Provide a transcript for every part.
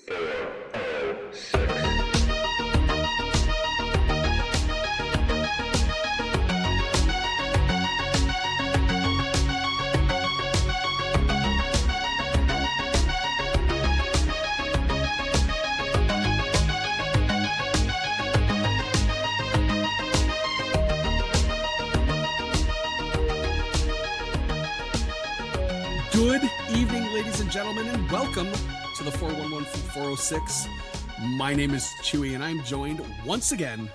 406. Good evening, ladies and gentlemen, and welcome to the 411 from 406. My name is Chewie, and I'm joined once again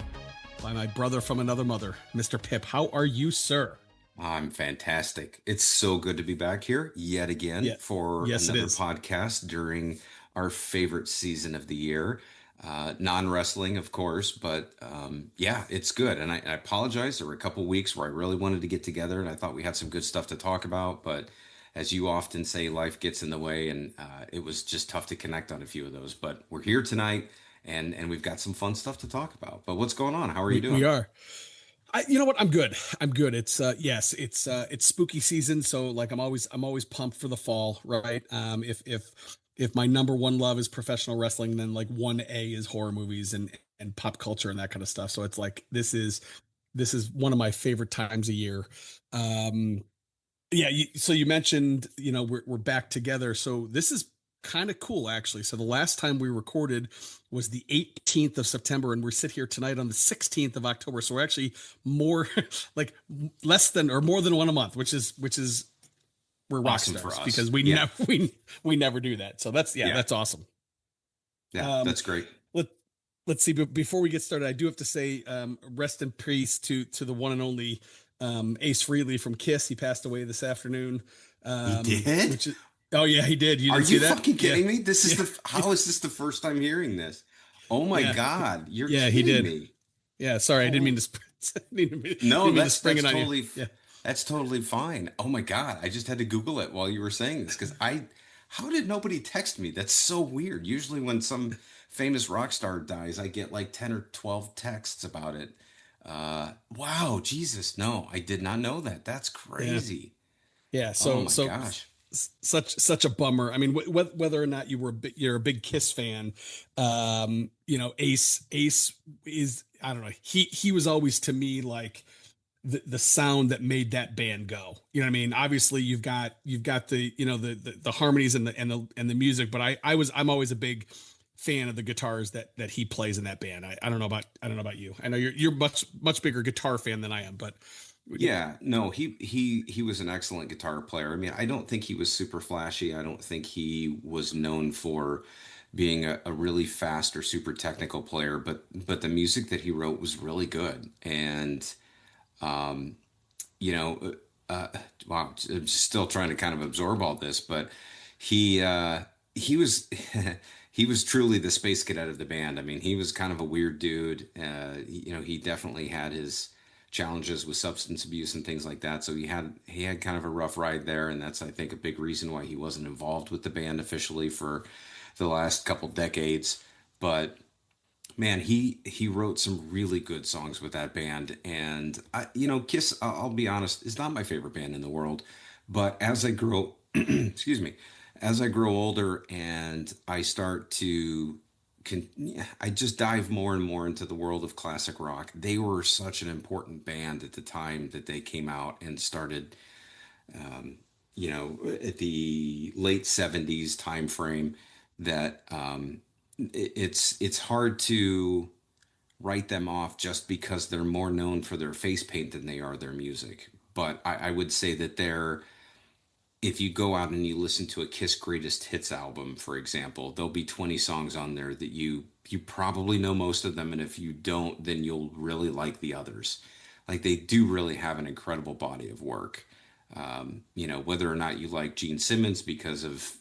by my brother from another mother, Mr. Pip. How are you, sir? I'm fantastic. It's so good to be back here yet again Yeah, for yes, it another is. podcast during our favorite season of the year. Non-wrestling, of course, but yeah, it's good. And I apologize. There were a couple weeks where I really wanted to get together and I thought we had some good stuff to talk about, but as you often say, life gets in the way, and it was just tough to connect on a few of those. But we're here tonight, and we've got some fun stuff to talk about. But what's going on? How are you We doing? are. You know what? I'm good. I'm good. It's yes, it's spooky season, so like I'm always pumped for the fall, right? If my number one love is professional wrestling, then like 1A is horror movies and pop culture and that kind of stuff. So it's like this is one of my favorite times a year. Um, yeah, so you mentioned, we're back together. So this is kind of cool, actually. So the last time we recorded was the 18th of September, and we're sit here tonight on the 16th of October. So we're actually more like less than or more than one a month, which is we're rock Awesome for stars us. because we Yeah, never we never do that. So that's yeah, yeah, that's awesome. yeah. Um, That's great. let let's see. But before we get started, I do have to say, rest in peace to the one and only Ace Frehley from Kiss. He passed away this afternoon. He did? Which is oh yeah, he did. You Are didn't see you that? fucking Yeah, kidding me? This is yeah, how is this the first time hearing this? Oh my yeah, God, you're yeah. He kidding did. me. Yeah, sorry, I didn't mean Holy, to. Didn't no, mean to spring that's it on you. totally Yeah, that's totally fine. Oh my God, I just had to Google it while you were saying this because how did nobody text me? That's so weird. Usually when some famous rock star dies, I get like 10 or 12 texts about it. Wow, Jesus, no, I did not know that. That's yeah, crazy. yeah. Oh So my so gosh. such a bummer. I mean, whether or not you're a big Kiss fan, Ace is, I don't know. He was always to me like the sound that made that band go. You know what I mean? Obviously, you've got the the harmonies and the music, but I'm always a big fan of the guitars that he plays in that band. I don't know about you. I know you're much bigger guitar fan than I am, but Yeah, no, he was an excellent guitar player. I mean, I don't think he was super flashy. I don't think he was known for being a really fast or super technical player, but the music that he wrote was really good. And um, you know, wow, I'm still trying to kind of absorb all this, but he was he was truly the space cadet of the band. I mean, he was kind of a weird dude. He definitely had his challenges with substance abuse and things like that. So he had kind of a rough ride there, and that's I think a big reason why he wasn't involved with the band officially for the last couple decades. But man, he wrote some really good songs with that band, and Kiss. I'll be honest, is not my favorite band in the world. But as I grow, excuse me, as I grow older and I start to, I just dive more and more into the world of classic rock. They were such an important band at the time that they came out and started. At the late '70s time frame, that it's hard to write them off just because they're more known for their face paint than they are their music. But I would say that if you go out and you listen to a Kiss Greatest Hits album, for example, there'll be 20 songs on there that you probably know most of them, and if you don't, then you'll really like the others. Like they do really have an incredible body of work. Whether or not you like Gene Simmons because of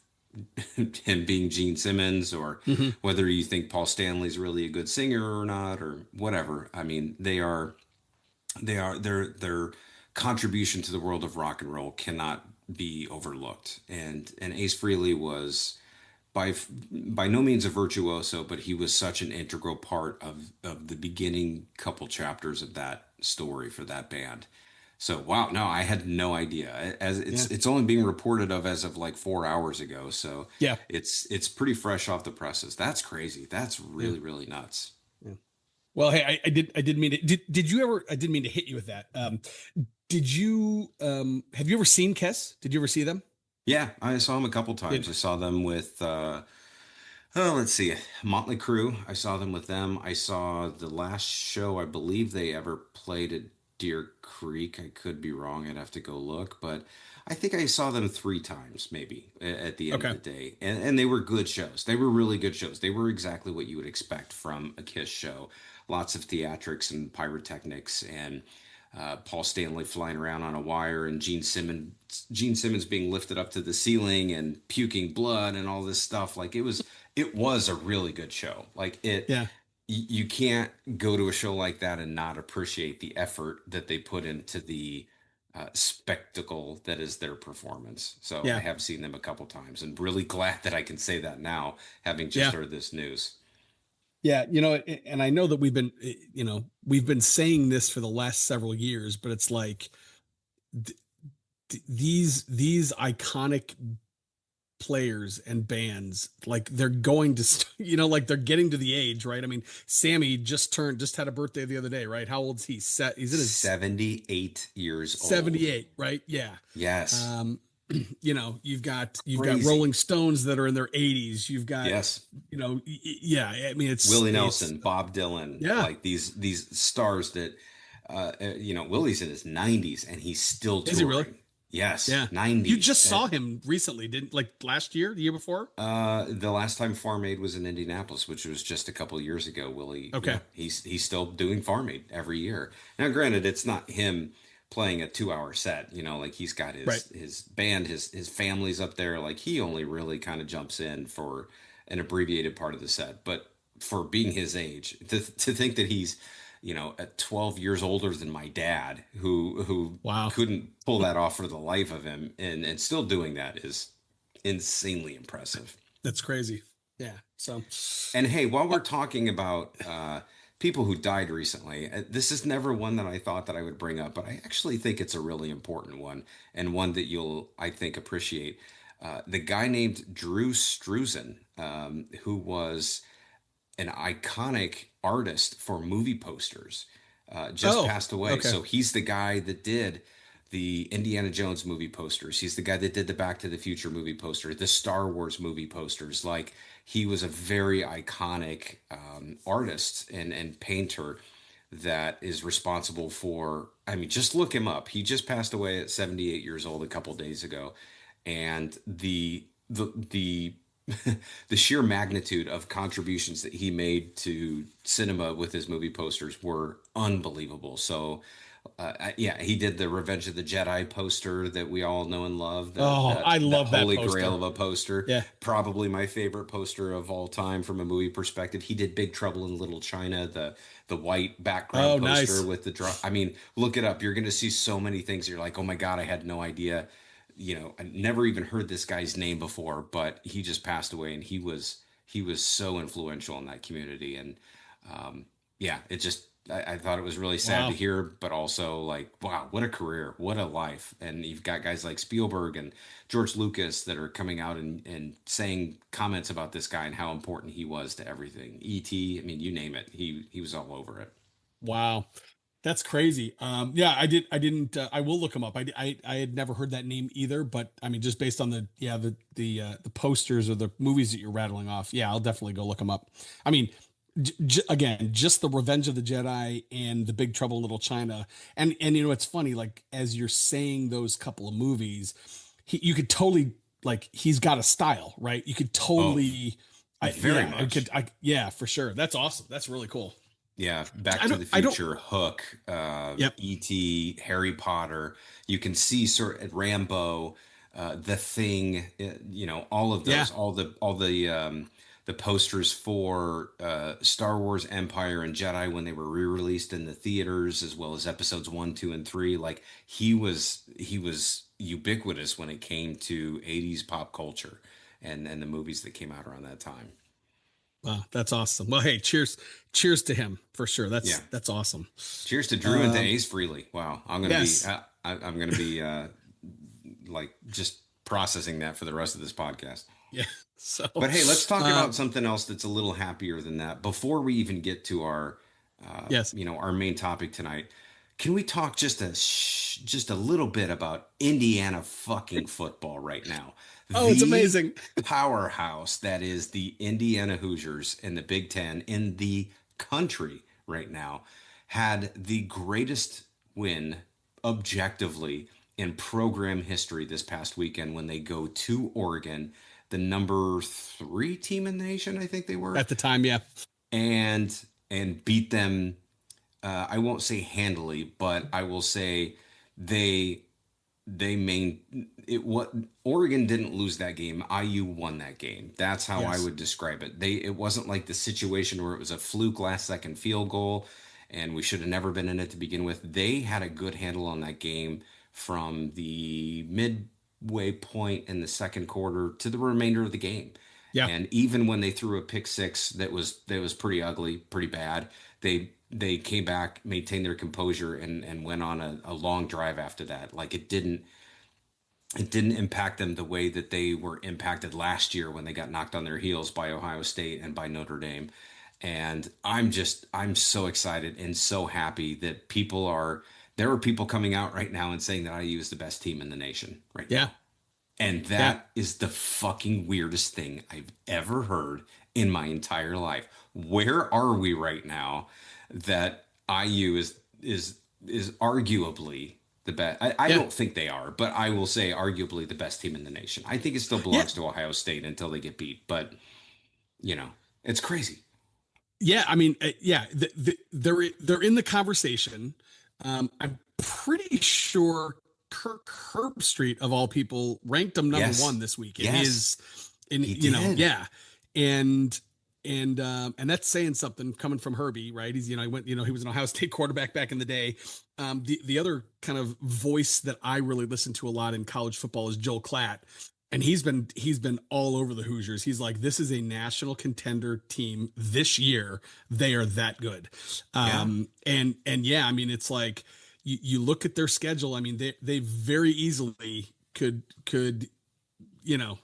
him being Gene Simmons, or Mhm. whether you think Paul Stanley's really a good singer or not, or whatever. I mean, their contribution to the world of rock and roll cannot be overlooked. And Ace Frehley was by no means a virtuoso, but he was such an integral part of the beginning couple chapters of that story for that band. So wow, no, I had no idea. As Yeah. it's only being reported of as of like 4 hours ago, so Yeah. it's pretty fresh off the presses. That's crazy. That's Yeah. really nuts. Yeah. Well, hey, I didn't mean to, did you ever, I didn't mean to hit you with that. Did you, have you ever seen Kiss? Did you ever see them? Yeah, I saw them a couple times. Did, I saw them with oh, let's see, Motley Crue. I saw them with them. I saw the last show I believe they ever played at Deer Creek. I could be wrong. I'd have to go look, but I think I saw them 3 times maybe at the end of okay. the day. And they were good shows. They were really good shows. They were exactly what you would expect from a Kiss show. Lots of theatrics and pyrotechnics and Paul Stanley flying around on a wire and Gene Simmons being lifted up to the ceiling and puking blood and all this stuff. Like it was a really good show. Like Yeah. you can't go to a show like that and not appreciate the effort that they put into the spectacle that is their performance. So I Yeah. have seen them a couple times and really glad that I can say that now, having just Yeah. heard this news. Yeah. And I know that we've been saying this for the last several years, but it's like th these iconic players and bands, like they're going to like they're getting to the age, right? I mean, Sammy just had a birthday the other day, right? How old's he? Set He's in his 78 years old. 78, right? Yeah. Yes. um you've got Crazy. Rolling Stones that are in their 80s. You've got, Yes. yeah, I mean, Willie it's Nelson, Bob Dylan, yeah. like these stars that Willie's in his 90s and he's still Is he really? touring. Yes, Yeah. You 90s. just saw him recently, didn't, like last year, the year before? The last time Farm Aid was in Indianapolis, which was just a couple of years ago, Willie, Okay. he's still doing Farm Aid every year. Now, granted, it's not him playing a 2 hour set, like he's got Right. his band, his family's up there. Like he only really kind of jumps in for an abbreviated part of the set. But for being his age, to think that he's, at 12 years older than my dad, who Wow. couldn't pull that off for the life of him, and still doing that is insanely impressive. That's crazy. Yeah. So, And hey, while we're uh, talking about people who died recently, this is never one that I thought that I would bring up, but I actually think it's a really important one and one that you'll, I think, appreciate. The guy named Drew Struzan, who was an iconic artist for movie posters, just oh, passed away. okay. So he's the guy that did the Indiana Jones movie posters. He's the guy that did the Back to the Future movie poster, the Star Wars movie posters. Like he was a very iconic artist and painter that is responsible for. I mean, just look him up. He just passed away at 78 years old a couple days ago, and the the sheer magnitude of contributions that he made to cinema with his movie posters were unbelievable. So, yeah, he did the Revenge of the Jedi poster that we all know and love. That Oh, that I that love that holy grail poster. of a poster. Yeah. Probably my favorite poster of all time from a movie perspective. He did Big Trouble in Little China, the white background Oh, poster nice. with the draw. I mean, look it up. You're going to see so many things. You're like, oh my God, I had no idea. I never even heard this guy's name before, but he just passed away, and he was so influential in that community. And yeah, I thought it was really sad to Wow. hear, but also like, wow, what a career, what a life. And you've got guys like Spielberg and George Lucas that are coming out and saying comments about this guy and how important he was to everything. E.T., I mean, you name it, he was all over it. Wow. That's crazy. Yeah, I didn't, I will look him up. I had never heard that name either, but I mean, just based on the posters or the movies that you're rattling off, yeah, I'll definitely go look him up. I mean, again, just the Revenge of the Jedi and the Big Trouble in Little China, and it's funny, like as you're saying those couple of movies, you could totally, like, he's got a style, right? You could Oh, totally, very yeah, much. yeah, for sure. That's awesome. That's really cool. Yeah, Back I to don't, the I don't. Future, Hook, Yep. E.T., Harry Potter. You can see sort of Rambo, The Thing. All of Yeah. those, all the posters for Star Wars, Empire, and Jedi when they were re-released in the theaters, as well as episodes 1, 2, and 3. Like he was ubiquitous when it came to '80s pop culture and the movies that came out around that time. Wow, that's awesome. Well, hey, cheers to him for sure. Yeah. That's awesome. Cheers to Drew and to Um, Ace Frehley. Wow. yes, I'm gonna be like just processing that for the rest of this podcast. yeah. So, But hey, let's talk about um, something else that's a little happier than that. Before we even get to yes. our main topic tonight, can we talk just a little bit about Indiana fucking football right now? Oh, it's The amazing. powerhouse that is the Indiana Hoosiers in the Big Ten in the country right now had the greatest win objectively in program history this past weekend when they go to Oregon, the number three team in the nation, I think they were, At the time, yeah. and beat them. I won't say handily, but I will say they they main it. What Oregon didn't lose that game, IU won that game. That's how I Yes. would describe it. It wasn't like the situation where it was a fluke last second field goal and we should have never been in it to begin with. They had a good handle on that game from the midway point in the second quarter to the remainder of the game. Yeah. And even when they threw a pick six that was pretty ugly, pretty bad, they came back, maintained their composure, and went on a long drive after that. Like it didn't impact them the way that they were impacted last year when they got knocked on their heels by Ohio State and by Notre Dame. And I'm so excited and so happy that there are people coming out right now and saying that IU is the best team in the nation right Yeah. now. And Yeah. that is the fucking weirdest thing I've ever heard in my entire life. Where are we right now that IU is arguably the best? I Yeah. don't think they are, but I will say arguably the best team in the nation. I think it still Yeah. belongs to Ohio State until they get beat, but you know, it's crazy. Yeah. I mean, yeah, they're in the conversation. I'm pretty sure Kirk Herbstreit of all people ranked them number one Yes. this week in Yes, his in he did. yeah, and and that's saying something coming from Herbie, right? He's he went he was an Ohio State quarterback back in the day. The other kind of voice that I really listen to a lot in college football is Joel Klatt, and he's been all over the Hoosiers. He's like, this is a national contender team this year. They are that good. Yeah, And yeah, I mean, it's like you look at their schedule. I mean, they very easily could you know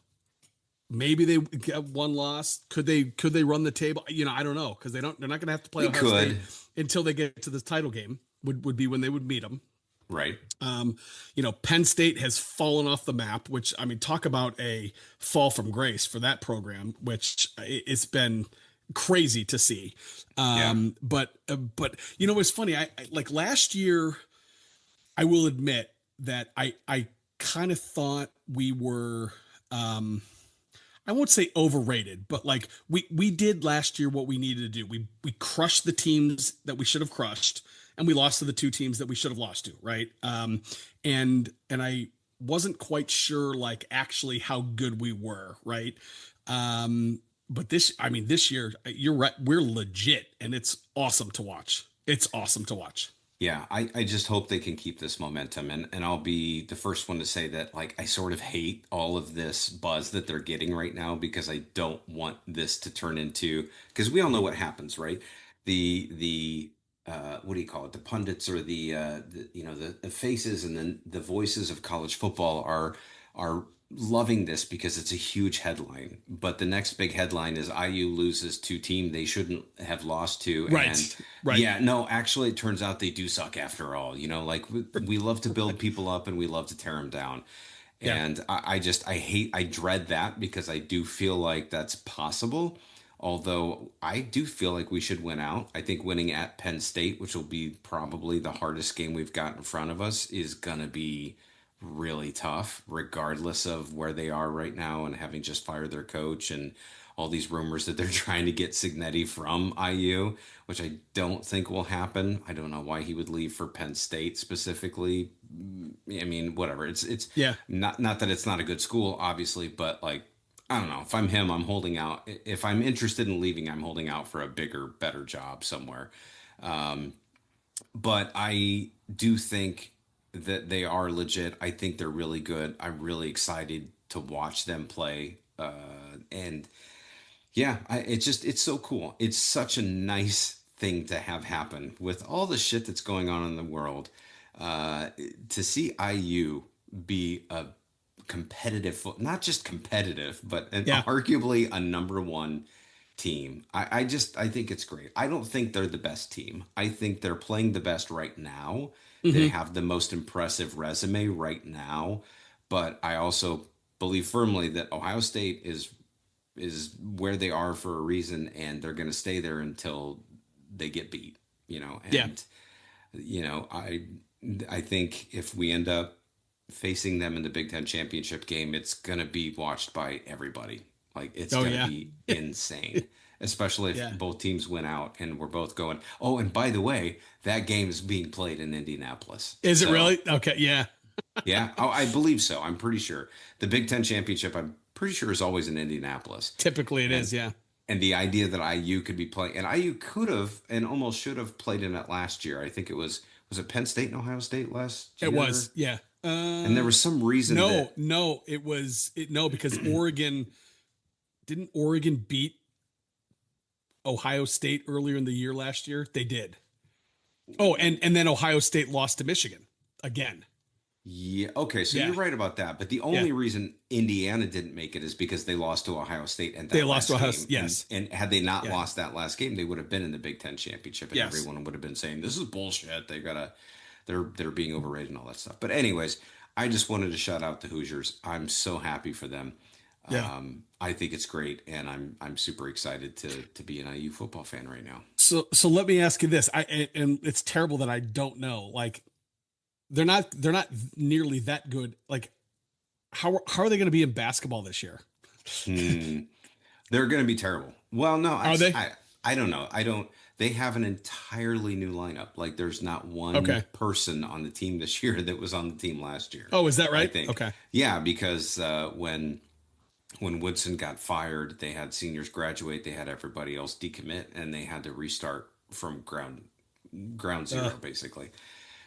maybe they get one loss. Could they run the table? I don't know, because they're not going to have to play they Ohio State could. until they get to this title game. Would be when they would meet them. Right. Penn State has fallen off the map, which, I mean, talk about a fall from grace for that program, which it's been crazy to see. Yeah. But it's funny. I like last year. I will admit that I kind of thought we were. I won't say overrated, but like we did last year what we needed to do. We crushed the teams that we should have crushed, and we lost to the two teams that we should have lost to, right? And I wasn't quite sure like actually how good we were, right? But this year, you're right, we're legit, and it's awesome to watch. It's awesome to watch. Yeah, I just hope they can keep this momentum. And I'll be the first one to say that, like, I sort of hate all of this buzz that they're getting right now because I don't want this to turn into, because we all know what happens, right? The what do you call it? The pundits or the faces and then the voices of college football are loving this because it's a huge headline. But the next big headline is IU loses to team they shouldn't have lost to. And Right, right. yeah, no, actually, it turns out they do suck after all. Like we love to build people up and we love to tear them down. Yeah, And I dread that because I do feel like that's possible. Although I do feel like we should win out. I think winning at Penn State, which will be probably the hardest game we've got in front of us, is going to be really tough, regardless of where they are right now and having just fired their coach and all these rumors that they're trying to get Signetti from IU, which I don't think will happen. I don't know why he would leave for Penn State specifically. I mean, whatever. It's yeah, not that it's not a good school, obviously, but like I don't know. If I'm him, I'm holding out. If I'm interested in leaving, I'm holding out for a bigger, better job somewhere. But I do think that they are legit. I think they're really good. I'm really excited to watch them play. And Yeah, it's so cool. It's such a nice thing to have happen with all the shit that's going on in the world. Uh, to see IU be a competitive, not just competitive, but Yeah. arguably a number one team. I think it's great. I don't think they're the best team. I think they're playing the best right now. They Hmm. have the most impressive resume right now, but I also believe firmly that Ohio State is where they are for a reason, and they're going to stay there until they get beat, Yeah. and I think if we end up facing them in the Big Ten championship game, it's going to be watched by everybody. Like it's Oh going to yeah. be insane, especially if Yeah. both teams win out and we're both going, oh, and by the way, that game is being played in Indianapolis. Is it So really? Okay. Yeah. yeah, oh, I believe so. I'm pretty sure the Big Ten championship, I'm pretty sure, is always in Indianapolis. Typically it is. And Yeah. and the idea that IU could be playing, and IU could have and almost should have played in it last year. I think was it Penn State and Ohio State last It year? was. Yeah. And there was some reason No, that no, it was no, because Oregon didn't Oregon beat Ohio State earlier in the year last year? They did. Oh, and then Ohio State lost to Michigan again. yeah, okay, so you're Yeah. right about that. But the Yeah. only reason Indiana didn't make it is because they lost to Ohio State in They that lost to last Ohio. game. And Yes. and had they not Yeah. lost that last game, they would have been in the Big Ten championship, and Yes. everyone would have been saying, "This is bullshit. They're being overrated and all that stuff." But anyways, I just wanted to shout out the Hoosiers. I'm so happy for them. Yeah. I think it's great, and I'm super excited to be an IU football fan right now. So let me ask you this. And it's terrible that I don't know. Like they're not nearly that good. Like how are they going to be in basketball this year? Hmm. They're going to be terrible. Well, no, Are they? I don't know. I don't. They have an entirely new lineup. Like there's not one Okay. person on the team this year that was on the team last year. Oh, is that I right? think. Okay. Yeah, because when Woodson got fired, they had seniors graduate, they had everybody else decommit, and they had to restart from ground Uh, zero basically.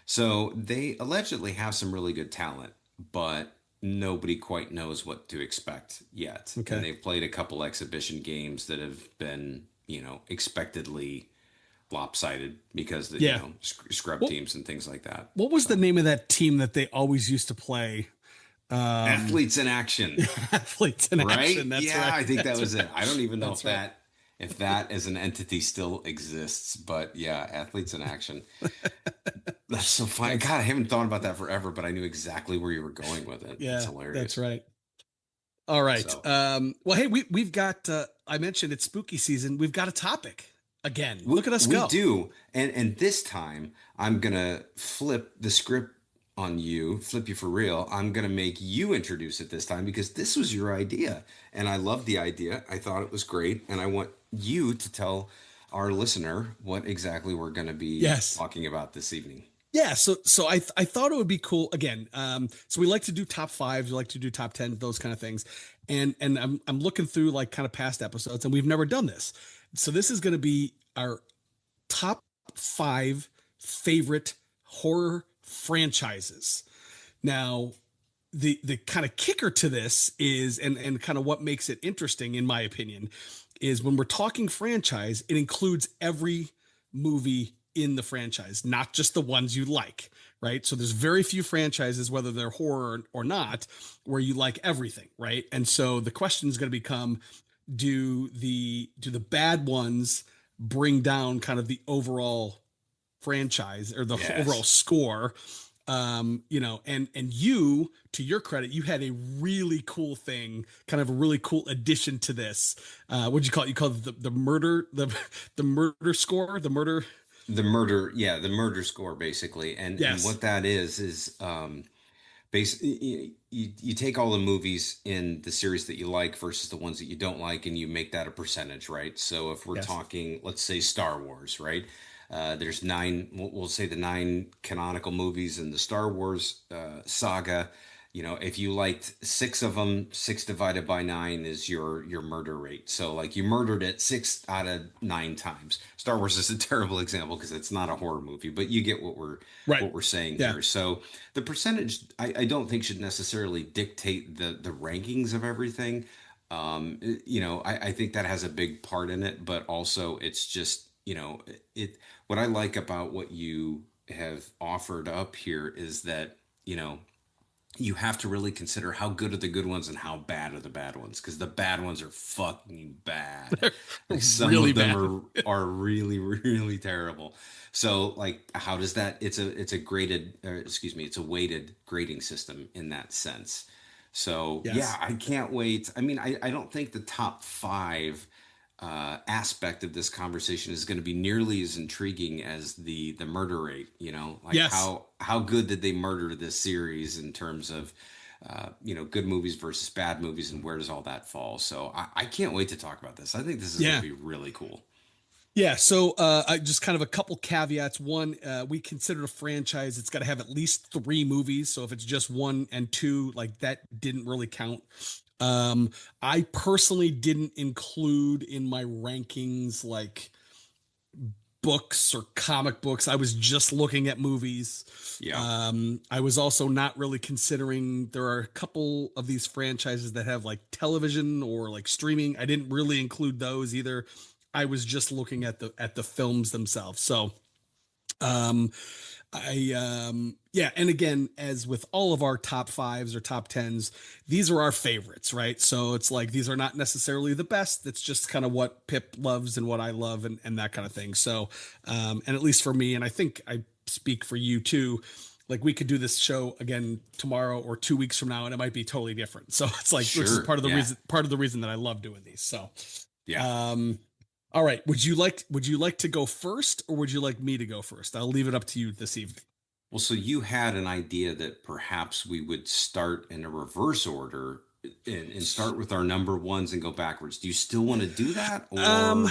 So they allegedly have some really good talent, but nobody quite knows what to expect yet. And okay. they've played a couple exhibition games that have been, expectedly lopsided because the, Yeah. scrub What teams and things like that. what was the So name of that team that they always used to play? Um, athletes in action, Athletes in right? action. That's Yeah, right. I think that That's was it. right. I don't even know That's right. if that as an entity still exists, but yeah, athletes in action. That's so funny. That's God, I haven't thought about that forever, but I knew exactly where you were going with it. That's yeah, that's hilarious. right. All right. So Well, hey, we've got I mentioned it's spooky season. We've got a topic again. Look at us we go. do, and this time I'm gonna flip the script on you, flip you for real. I'm gonna make you introduce it this time because this was your idea, and I love the idea. I thought it was great, and I want you to tell our listener what exactly we're gonna be Yes. talking about this evening. Yeah, so I thought it would be cool again. So we like to do top fives, we like to do top 10, those kind of things. And I'm looking through like kind of past episodes and we've never done this. So this is going to be our top five favorite horror franchises. Now, the kind of kicker to this is and kind of what makes it interesting in my opinion is when we're talking franchise, it includes every movie in the franchise, not just the ones you like, right? So there's very few franchises, whether they're horror or not, where you like everything, right? And so the question is going to become, do the bad ones bring down kind of the overall franchise or the overall Yes. score? And you, to your credit, you had a really cool thing, kind of a really cool addition to this. What'd you call it? You called it the murder, the murder score, the murder. The murder score basically, and Yes. what that is basically you take all the movies in the series that you like versus the ones that you don't like, and you make that a percentage, right? So if we're Yes. talking, let's say Star Wars, right? There's nine, we'll say the nine canonical movies in the Star Wars saga. If you liked six of them, six divided by nine is your murder rate. So like you murdered it six out of nine times. Star Wars is a terrible example because it's not a horror movie, but you get Right. what we're saying Yeah. here. So the percentage I don't think should necessarily dictate the rankings of everything. I think that has a big part in it, but also it's just, what I like about what you have offered up here is that, you know, you have to really consider how good are the good ones and how bad are the bad ones, because the bad ones are fucking bad. Like some Really of them bad. are really really terrible. So like how does that, it's a graded, excuse me, it's a weighted grading system in that sense. So yeah, Yes. I can't wait. I mean, I don't think the top five aspect of this conversation is going to be nearly as intriguing as the murder rate. Like Yes. how good did they murder this series in terms of good movies versus bad movies, and where does all that fall? So I can't wait to talk about this. I think this is going to Yeah. be really cool. Yeah, so I just kind of a couple caveats. One, we consider a franchise, it's got to have at least three movies. So if it's just one and two, like that didn't really count. Um, I personally didn't include in my rankings like books or comic books. I was just looking at movies. Yeah, I was also not really considering there are a couple of these franchises that have like television or like streaming. I didn't really include those either. I was just looking at the films themselves. So um yeah, and again, as with all of our top fives or top tens, these are our favorites, right? So it's like these are not necessarily the best. It's just kind of what Pip loves and what I love and that kind of thing. So and at least for me, and I think I speak for you too, like we could do this show again tomorrow or 2 weeks from now, and it might be totally different. So it's like, which is sure. Yeah, part of the reason that I love doing these. So yeah. um all right. Would you like to go first or would you like me to go first? I'll leave it up to you this evening. Well, so you had an idea that perhaps we would start in a reverse order and start with our number ones and go backwards. Do you still want to do that, Um, or what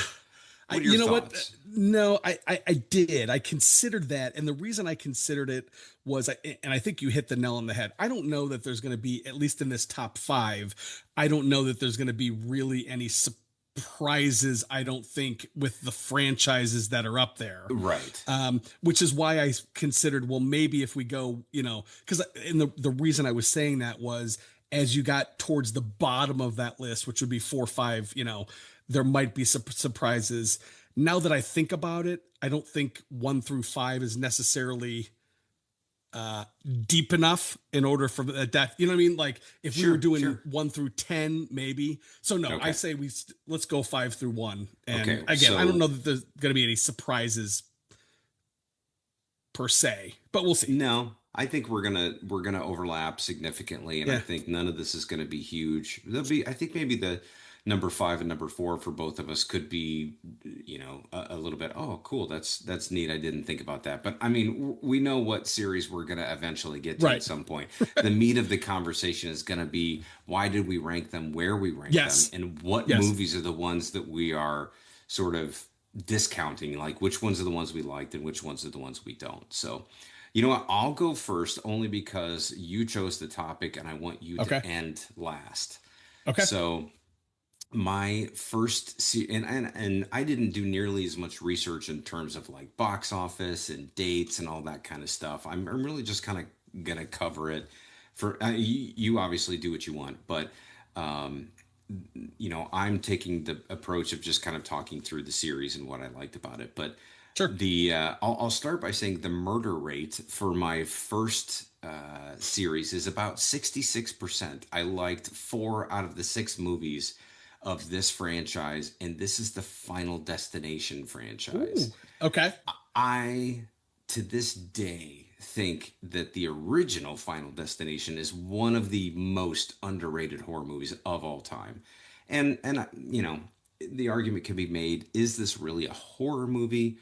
are your you know what? thoughts? No, I did. I considered that, and the reason I considered it was, and I think you hit the nail on the head. I don't know that there's going to be, at least in this top five, I don't know that there's going to be really any surprises. I don't think with the franchises that are up there. Right. Which is why I considered, well, maybe if we go, because and the reason I was saying that was as you got towards the bottom of that list, which would be 4 or 5, there might be some surprises. Now that I think about it, I don't think 1 through 5 is necessarily uh deep enough in order for that, you know what I mean? Like if we were Sure, doing sure. 1 through 10, maybe. So no, I Okay. say let's go 5 through 1. And Okay. again, I don't know So that there's going to be any surprises per se, but we'll see. no, I think we're gonna overlap significantly, and I Yeah. think none of this is gonna be huge. There'll be, I think maybe the number five and number four for both of us could be, a little bit. Oh, cool. That's neat. I didn't think about that. But I mean, we know what series we're gonna eventually get to at Right. some point. The meat of the conversation is gonna be why did we rank them, where we rank them, Yes. and what Yes. movies are the ones that we are sort of discounting, like which ones are the ones we liked and which ones are the ones we don't. So, you know what? I'll go first only because you chose the topic and I want you Okay. to end last. Okay. So, my first and I didn't do nearly as much research in terms of like box office and dates and all that kind of stuff. I'm really just kind of gonna cover it for you obviously do what you want, but um I'm taking the approach of just kind of talking through the series and what I liked about it. But Sure. I'll start by saying the murder rate for my first series is about 66%. I liked 4 out of the 6 movies of this franchise, and this is the Final Destination franchise. Ooh. Okay. I, to this day, think that the original Final Destination is one of the most underrated horror movies of all time. And the argument can be made, is this really a horror movie?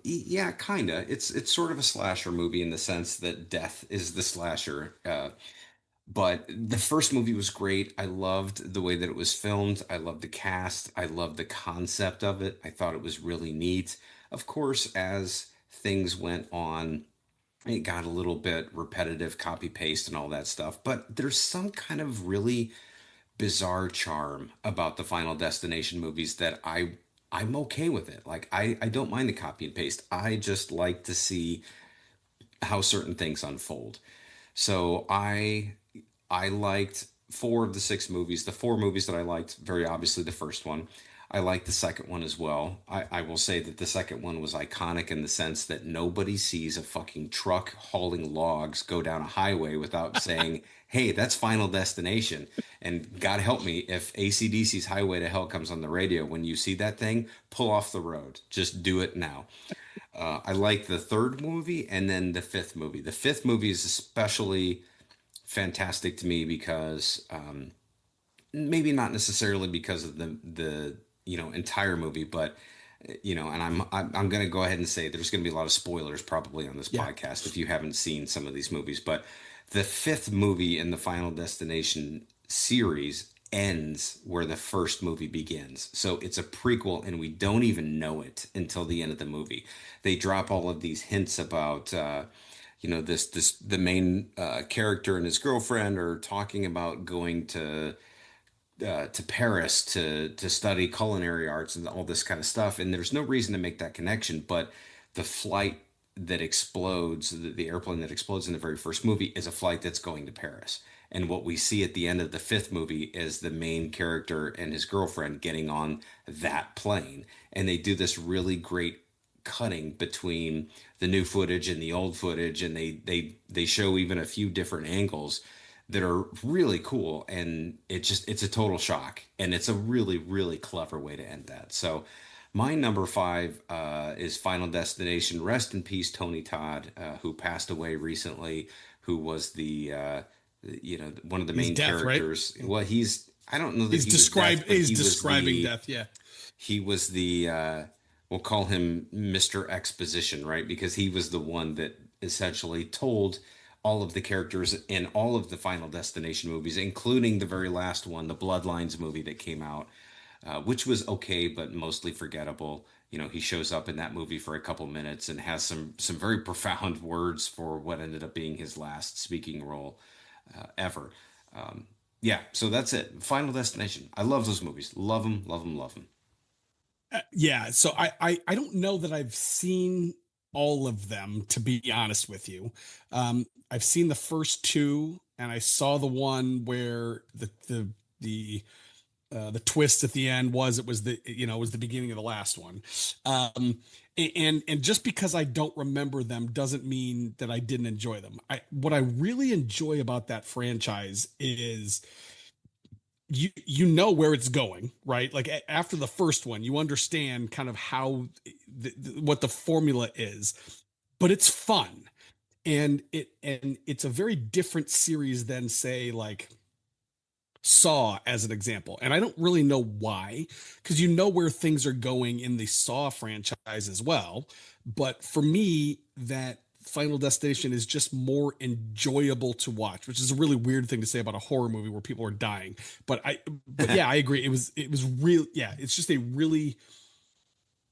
Yeah, kinda. It's sort of a slasher movie in the sense that death is the slasher. But the first movie was great. I loved the way that it was filmed. I loved the cast. I loved the concept of it. I thought it was really neat. Of course, as things went on, it got a little bit repetitive, copy paste, and all that stuff. But there's some kind of really bizarre charm about the Final Destination movies that I'm okay with it. Like I don't mind the copy and paste. I just like to see how certain things unfold. So I liked. four of the six movies. The four movies that I liked, very obviously the first one. I liked the second one as well. I will say that the second one was iconic in the sense that nobody sees a fucking truck hauling logs go down a highway without saying, hey, that's Final Destination. And God help me, if AC/DC's Highway to Hell comes on the radio, when you see that thing, pull off the road. Just do it now. I like the third movie and then the fifth movie. The fifth movie is especially fantastic to me because maybe not necessarily because of the entire movie, but and I'm going to go ahead and say there's going to be a lot of spoilers probably on this Yeah. podcast if you haven't seen some of these movies. But the fifth movie in the Final Destination series ends where the first movie begins. So it's a prequel, and we don't even know it until the end of the movie. They drop all of these hints about. This the main character and his girlfriend are talking about going to Paris to study culinary arts and all this kind of stuff. And there's no reason to make that connection, but the flight that explodes, the airplane that explodes in the very first movie, is a flight that's going to Paris. And what we see at the end of the fifth movie is the main character and his girlfriend getting on that plane. And they do this really great cutting between the new footage and the old footage, and they show even a few different angles that are really cool, and it's a total shock, and it's a really really clever way to end that. So my number five is Final Destination. Rest in peace, Tony Todd, who passed away recently, who was one of the He's main death, right? characters. Well, I don't know that he was death, but He's describing death. Yeah. he was the we'll call him Mr. Exposition, right? Because he was the one that essentially told all of the characters in all of the Final Destination movies, including the very last one, the Bloodlines movie that came out, which was okay but mostly forgettable. He shows up in that movie for a couple minutes and has some very profound words for what ended up being his last speaking role ever. Yeah, so that's it. Final Destination. I love those movies. Love them, love them, love them. Yeah, so I don't know that I've seen all of them, to be honest with you. I've seen the first two, and I saw the one where the twist at the end was it was the beginning of the last one. And just because I don't remember them doesn't mean that I didn't enjoy them. What I really enjoy about that franchise is you know where it's going, right? Like after the first one, you understand kind of how what the formula is, but it's fun. And it's a very different series than, say, like Saw, as an example. And I don't really know why, because you know where things are going in the Saw franchise as well. But for me, that Final Destination is just more enjoyable to watch, which is a really weird thing to say about a horror movie where people are dying. But yeah, I agree. It was real. Yeah, it's just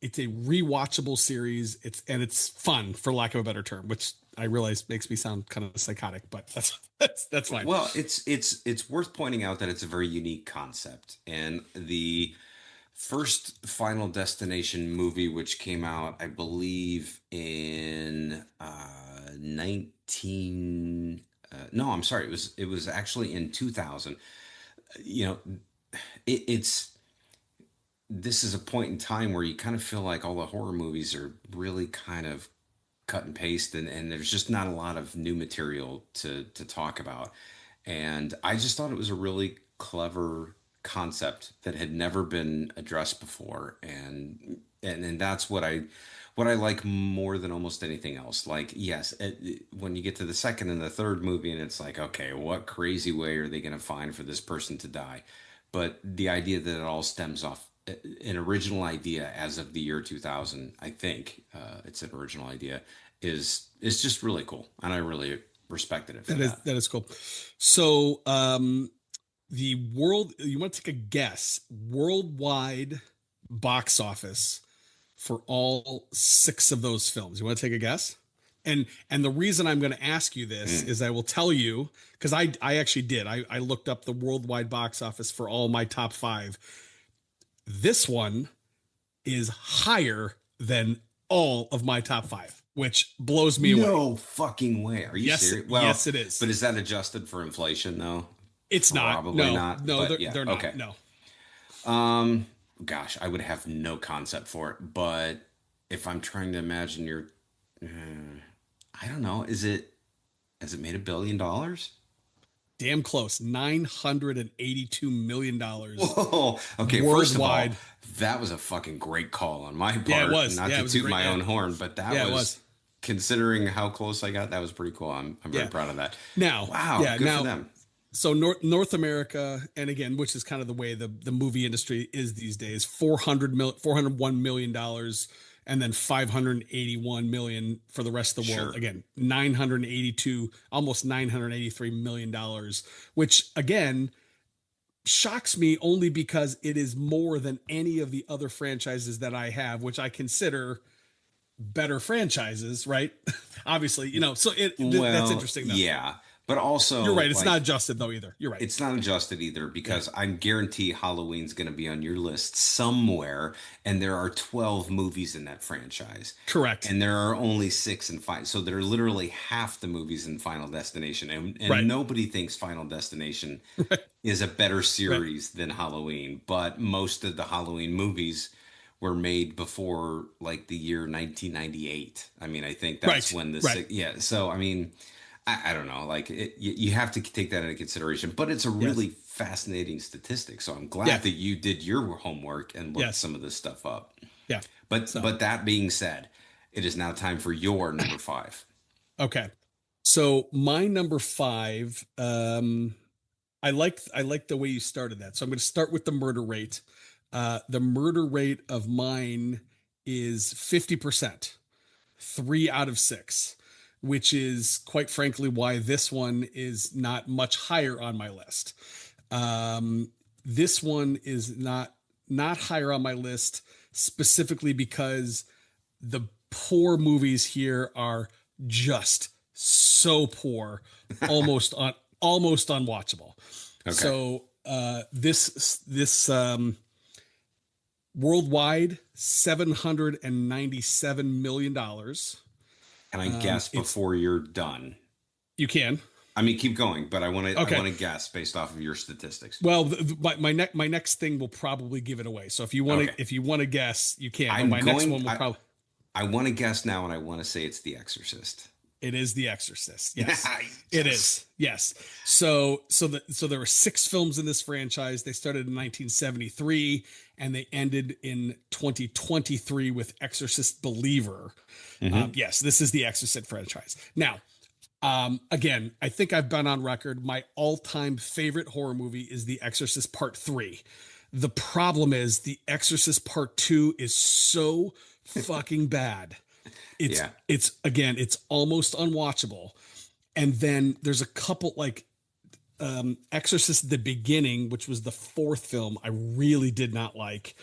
it's a rewatchable series. It's fun, for lack of a better term, which I realize makes me sound kind of psychotic, but that's fine. Well, it's worth pointing out that it's a very unique concept, and the first Final Destination movie, which came out, I believe, in 19. No, I'm sorry. It was actually in 2000. You know, it's this is a point in time where you kind of feel like all the horror movies are really kind of cut and paste, and there's just not a lot of new material to talk about. And I just thought it was a really clever concept that had never been addressed before. And that's what I like more than almost anything else. Like, yes, when you get to the second and the third movie, and it's like, okay, what crazy way are they going to find for this person to die? But the idea that it all stems off an original idea as of the year 2000, I think it's an original idea, is just really cool, and I really respected it for that. That is cool. So, the world, you want to take a guess, worldwide box office for all six of those films. You want to take a guess? And the reason I'm going to ask you this Mm. is I will tell you, because I actually did. I looked up the worldwide box office for all my top five. This one is higher than all of my top five, which blows me away. No fucking way. Are you Yes, serious? Well, yes, it is. but is that adjusted for inflation though? It's not. Probably No, not, no, but yeah, they're not. okay. No. Um, Gosh, I would have no concept for it, but if I'm trying to imagine uh, I don't know, has it made $1 billion? Damn close. $982 million Whoa. Okay, first of all, worldwide. that was a fucking great call on my Yeah, it part. was. Not Yeah, it to was a toot great. my Yeah, own horn, but that yeah, it was, was. considering how close I got, that was pretty cool. I'm very Yeah. proud of that. Now, Wow, yeah, good for now, them. so North America, and again, which is kind of the way the movie industry is these days, 401 million dollars, and then 581 million for the rest of the world. Sure. Again, 982, almost $983 million, which again shocks me only because it is more than any of the other franchises that I have, which I consider better franchises, right? Obviously, so that's Well, interesting though. yeah, but You're also right. It's not like adjusted though either. You're right. it's not adjusted either Yeah. because I guarantee Halloween's going to be on your list somewhere, and there are 12 movies in that franchise, Correct. and there are only six in five. So there are literally half the movies in Final Destination, and Right. nobody thinks Final Destination Right. is a better Right. series than Halloween, but most of the Halloween movies were made before like the year 1998. I mean, I think that's Right. when Right. yeah. So I mean, I don't know. Like you have to take that into consideration, but it's a Yes. really fascinating statistic. So I'm glad Yeah. that you did your homework and looked Yes. some of this stuff up. Yeah. But So, that being said, it is now time for your number five. okay. So my number five, I like the way you started that. So I'm going to start with the murder rate. The murder rate of mine is 50%, 3 out of 6, which is quite frankly why this one is not much higher on my list. This one is not higher on my list specifically because the poor movies here are just so poor, almost unwatchable. Okay. So this worldwide $797 million. Can I guess It's before you're done? You can. I mean, keep going, but I Okay. want to guess based off of your statistics. Well, my next thing will probably give it away. So Okay. if you want to guess, you can. But I'm my next going one will probably I want to guess now and I want to say it's The Exorcist. It is The Exorcist. Yes, it Yes. is. Yes. So there were 6 films in this franchise. They started in 1973 and they ended in 2023 with Exorcist Believer. Hmm. Yes, this is the Exorcist franchise. Now, again, I think I've been on record. My all-time favorite horror movie is The Exorcist Part 3. The problem is The Exorcist Part 2 is so fucking bad. It's Yeah. it's again, it's almost unwatchable. And then there's a couple like Exorcist the Beginning, which was the fourth film, I really did not like.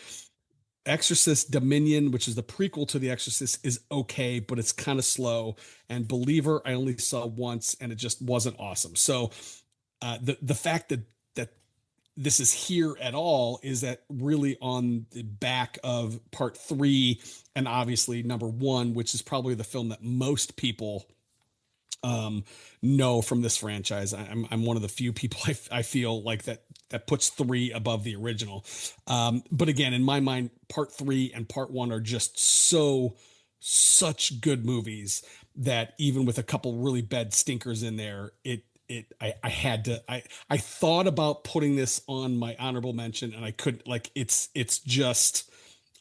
Exorcist Dominion, which is the prequel to The Exorcist, is okay, but it's kind of slow. And Believer, I only saw once, and it just wasn't awesome. So the fact that this is here at all is that really on the back of part 3 and obviously number 1, which is probably the film that most people um, know from this franchise. I'm one of the few people I feel like that puts 3 above the original. But again, in my mind, part 3 and part 1 are just such good movies that even with a couple really bad stinkers in there, I had to I thought about putting this on my honorable mention and I couldn't. Like it's just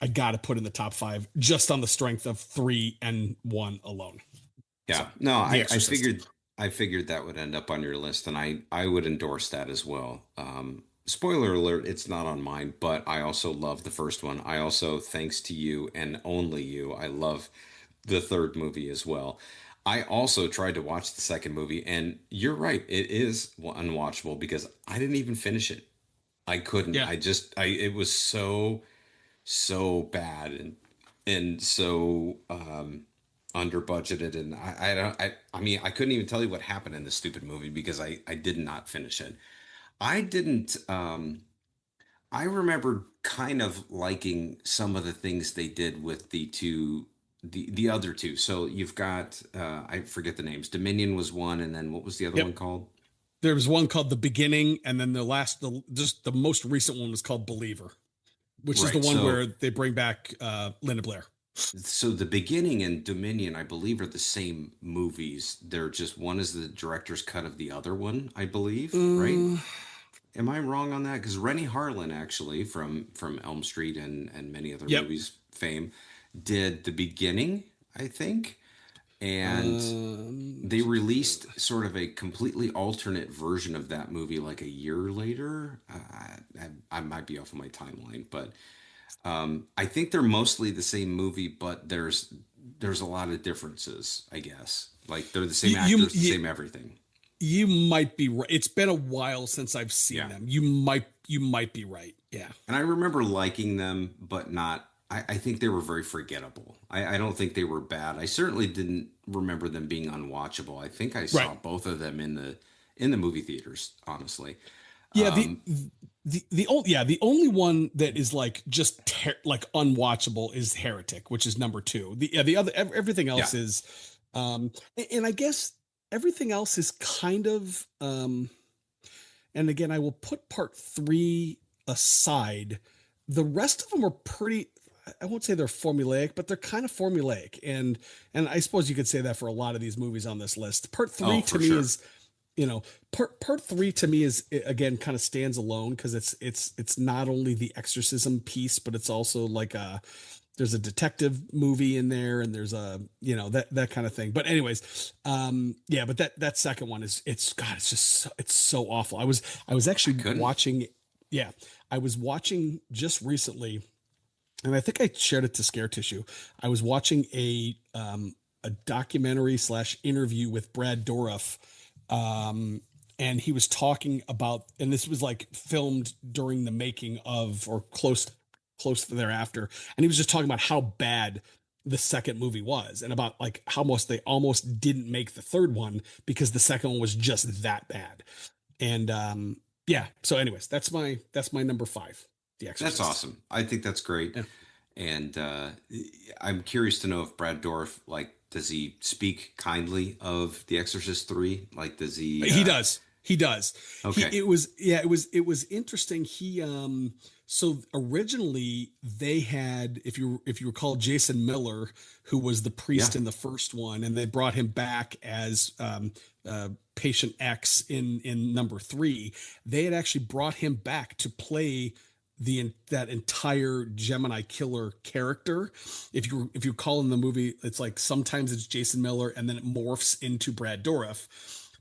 I got to put in the top 5 just on the strength of 3 and 1 alone. So Yeah. No, The I Exorcist. I figured that would end up on your list, and I would endorse that as well. Spoiler alert, it's not on mine, but I also love the first one. I also, thanks to you and only you, I love the third movie as well. I also tried to watch the second movie, and you're right, it is unwatchable because I didn't even finish it. I couldn't. Yeah. I it was so bad and so under budgeted, and I don't I mean I couldn't even tell you what happened in this stupid movie because I did not finish it. I didn't I remember kind of liking some of the things they did with the other two. So you've got I forget the names. Dominion was one, and then what was the other one Yep. called? There was one called The Beginning, and then just the most recent one was called Believer, which is the Right. one where they bring back Linda Blair. So the beginning and Dominion, I believe, are the same movies. They're just one is the director's cut of the other one, I believe, right? Uh, Am I wrong on that? Because Rennie Harlan, actually, from Elm Street and many other yep. movies fame, did the beginning, I think, and Um, they released sort of a completely alternate version of that movie like a year later. I might be off of my timeline, but I think they're mostly the same movie, but there's a lot of differences, I guess. Like they're the same you, you actors, the you same everything. you might be right. It's been a while since I've seen Yeah. them. You might be right. Yeah. And I remember liking them, but not. I think they were very forgettable. I don't think they were bad. I certainly didn't remember them being unwatchable. I think I Right. saw both of them in the movie theaters, honestly. Yeah, the only one that is like like unwatchable is Heretic, which is number two. The other everything Yeah. else is and I guess everything else is kind of and again I will put part 3 aside. The rest of them are pretty, I won't say they're formulaic, but they're kind of formulaic. And I suppose you could say that for a lot of these movies on this list. Part Oh, 3 to for me sure. is, part 3 to me is again kind of stands alone because it's not only the exorcism piece, but it's also like there's a detective movie in there, and there's that kind of thing. But anyways, yeah, but that second one it's God, it's just it's so awful. I was I actually couldn't. watching, yeah, I was watching just recently, and I think I shared it to Scare Tissue. I was watching a documentary slash interview with Brad Dourif, and he was talking about, and this was like filmed during the making of, or close thereafter, and he was just talking about how bad the second movie was, and about like how much they almost didn't make the third one because the second one was just that bad. And yeah, so anyways, that's my number 5, The That's Exorcist. awesome. I think that's great. Yeah. And I'm curious to know if Brad Dourif, like, does he speak kindly of The Exorcist 3? Like, does he, He does. He does. He okay. it was yeah, it was interesting. So originally they had, if you recall, Jason Miller, who was the Yeah. priest in the first one, and they brought him back as patient X in number 3. They had actually brought him back to play that entire Gemini killer character. If you call in the movie, it's like sometimes it's Jason Miller and then it morphs into Brad Dourif.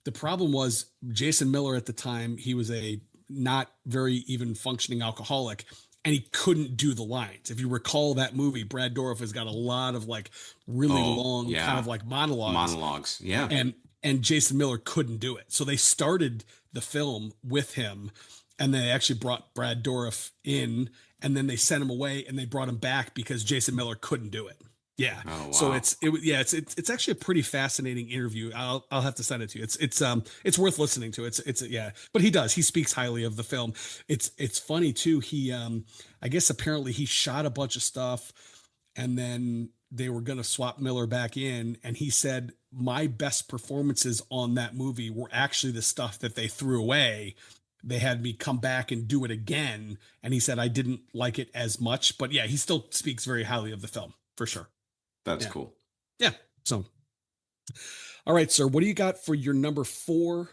The problem was Jason Miller at the time, he was a not very even functioning alcoholic, and he couldn't do the lines. If you recall that movie, Brad Dourif has got a lot of like really Oh, long kind yeah. of like monologues, Monologues. Yeah. and Jason Miller couldn't do it. So they started the film with him, and they actually brought Brad Dourif in, and then they sent him away, and they brought him back because Jason Miller couldn't do it. Yeah. Oh, So wow. it's actually a pretty fascinating interview. I'll have to send it to you. It's worth listening to. It's yeah. But he speaks highly of the film. It's funny too. I guess apparently he shot a bunch of stuff, and then they were going to swap Miller back in, and he said my best performances on that movie were actually the stuff that they threw away. They had me come back and do it again, and he said I didn't like it as much, but yeah, he still speaks very highly of the film for sure. That's Yeah. cool. Yeah. So, all right, sir, what do you got for your number 4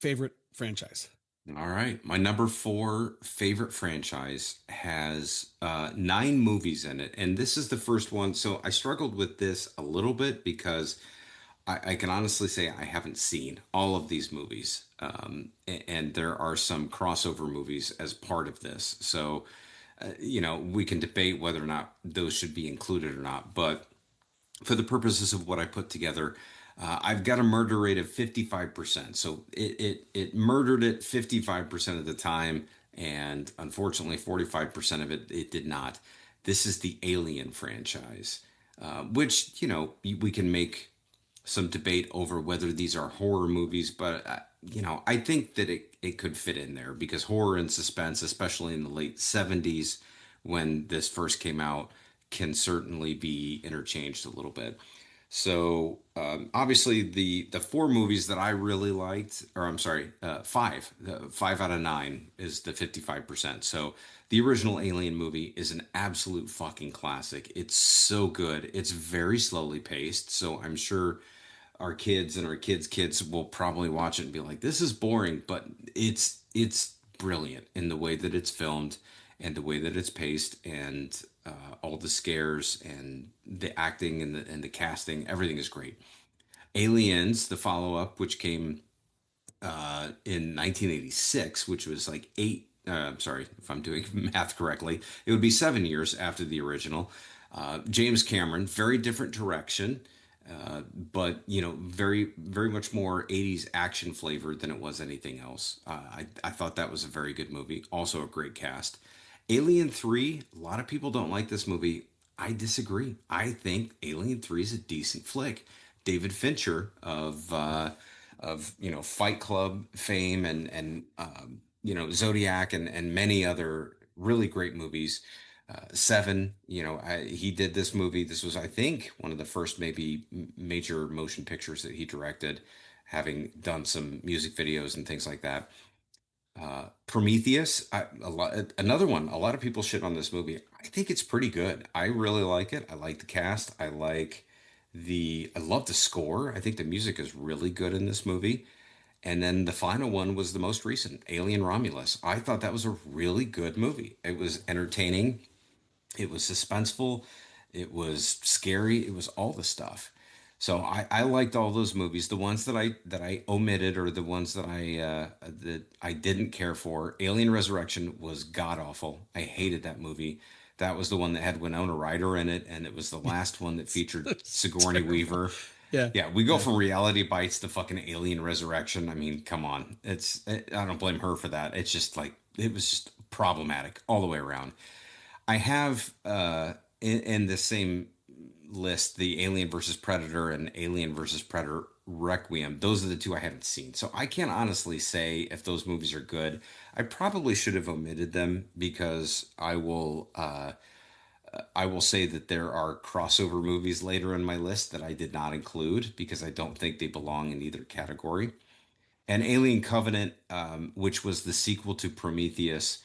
favorite franchise? All right. My number 4 favorite franchise has 9 movies in it. And this is the first one. So I struggled with this a little bit because I can honestly say I haven't seen all of these movies. And there are some crossover movies as part of this. So, we can debate whether or not those should be included or not. But for the purposes of what I put together, I've got a murder rate of 55%. So it murdered it 55% of the time, and unfortunately, 45% of it did not. This is the Alien franchise, which we can make some debate over whether these are horror movies, but I think that it could fit in there because horror and suspense, especially in the late 70s when this first came out, can certainly be interchanged a little bit. So obviously the four movies that I really liked, or I'm sorry, five, 5 out of 9 is the 55%. So the original Alien movie is an absolute fucking classic. It's so good. It's very slowly paced. So I'm sure our kids and our kids' kids will probably watch it and be like, "This is boring," but it's brilliant in the way that it's filmed and the way that it's paced and all the scares and the acting and the casting. Everything is great. Aliens, the follow up, which came in 1986, which was like eight. I'm sorry if I'm doing math correctly. It would be 7 years after the original. James Cameron, very different direction, but very very much more 80s action flavored than it was anything else. I thought that was a very good movie. Also a great cast. Alien 3, a lot of people don't like this movie. I disagree. I think Alien 3 is a decent flick. David Fincher of Fight Club fame and Zodiac and many other really great movies. Seven, he did this movie. This was, I think, one of the first maybe major motion pictures that he directed, having done some music videos and things like that. Prometheus, another one. A lot of people shit on this movie. I think it's pretty good. I really like it. I like the cast. I love the score. I think the music is really good in this movie. And then the final one was the most recent, Alien Romulus. I thought that was a really good movie. It was entertaining. It was suspenseful. It was scary. It was all the stuff. So I liked all those movies. The ones that I omitted or the ones that I didn't care for. Alien Resurrection was god awful. I hated that movie. That was the one that had Winona Ryder in it, and it was the last one that featured It's Sigourney terrible. Weaver. Yeah. Yeah, we go Yeah. from Reality Bites to fucking Alien Resurrection. I mean, come on. I don't blame her for that. It's just like it was just problematic all the way around. I have in the same list the Alien versus Predator and Alien versus Predator Requiem. Those are the two I haven't seen. So I can't honestly say if those movies are good. I probably should have omitted them because I will say that there are crossover movies later in my list that I did not include because I don't think they belong in either category. And Alien Covenant, which was the sequel to Prometheus,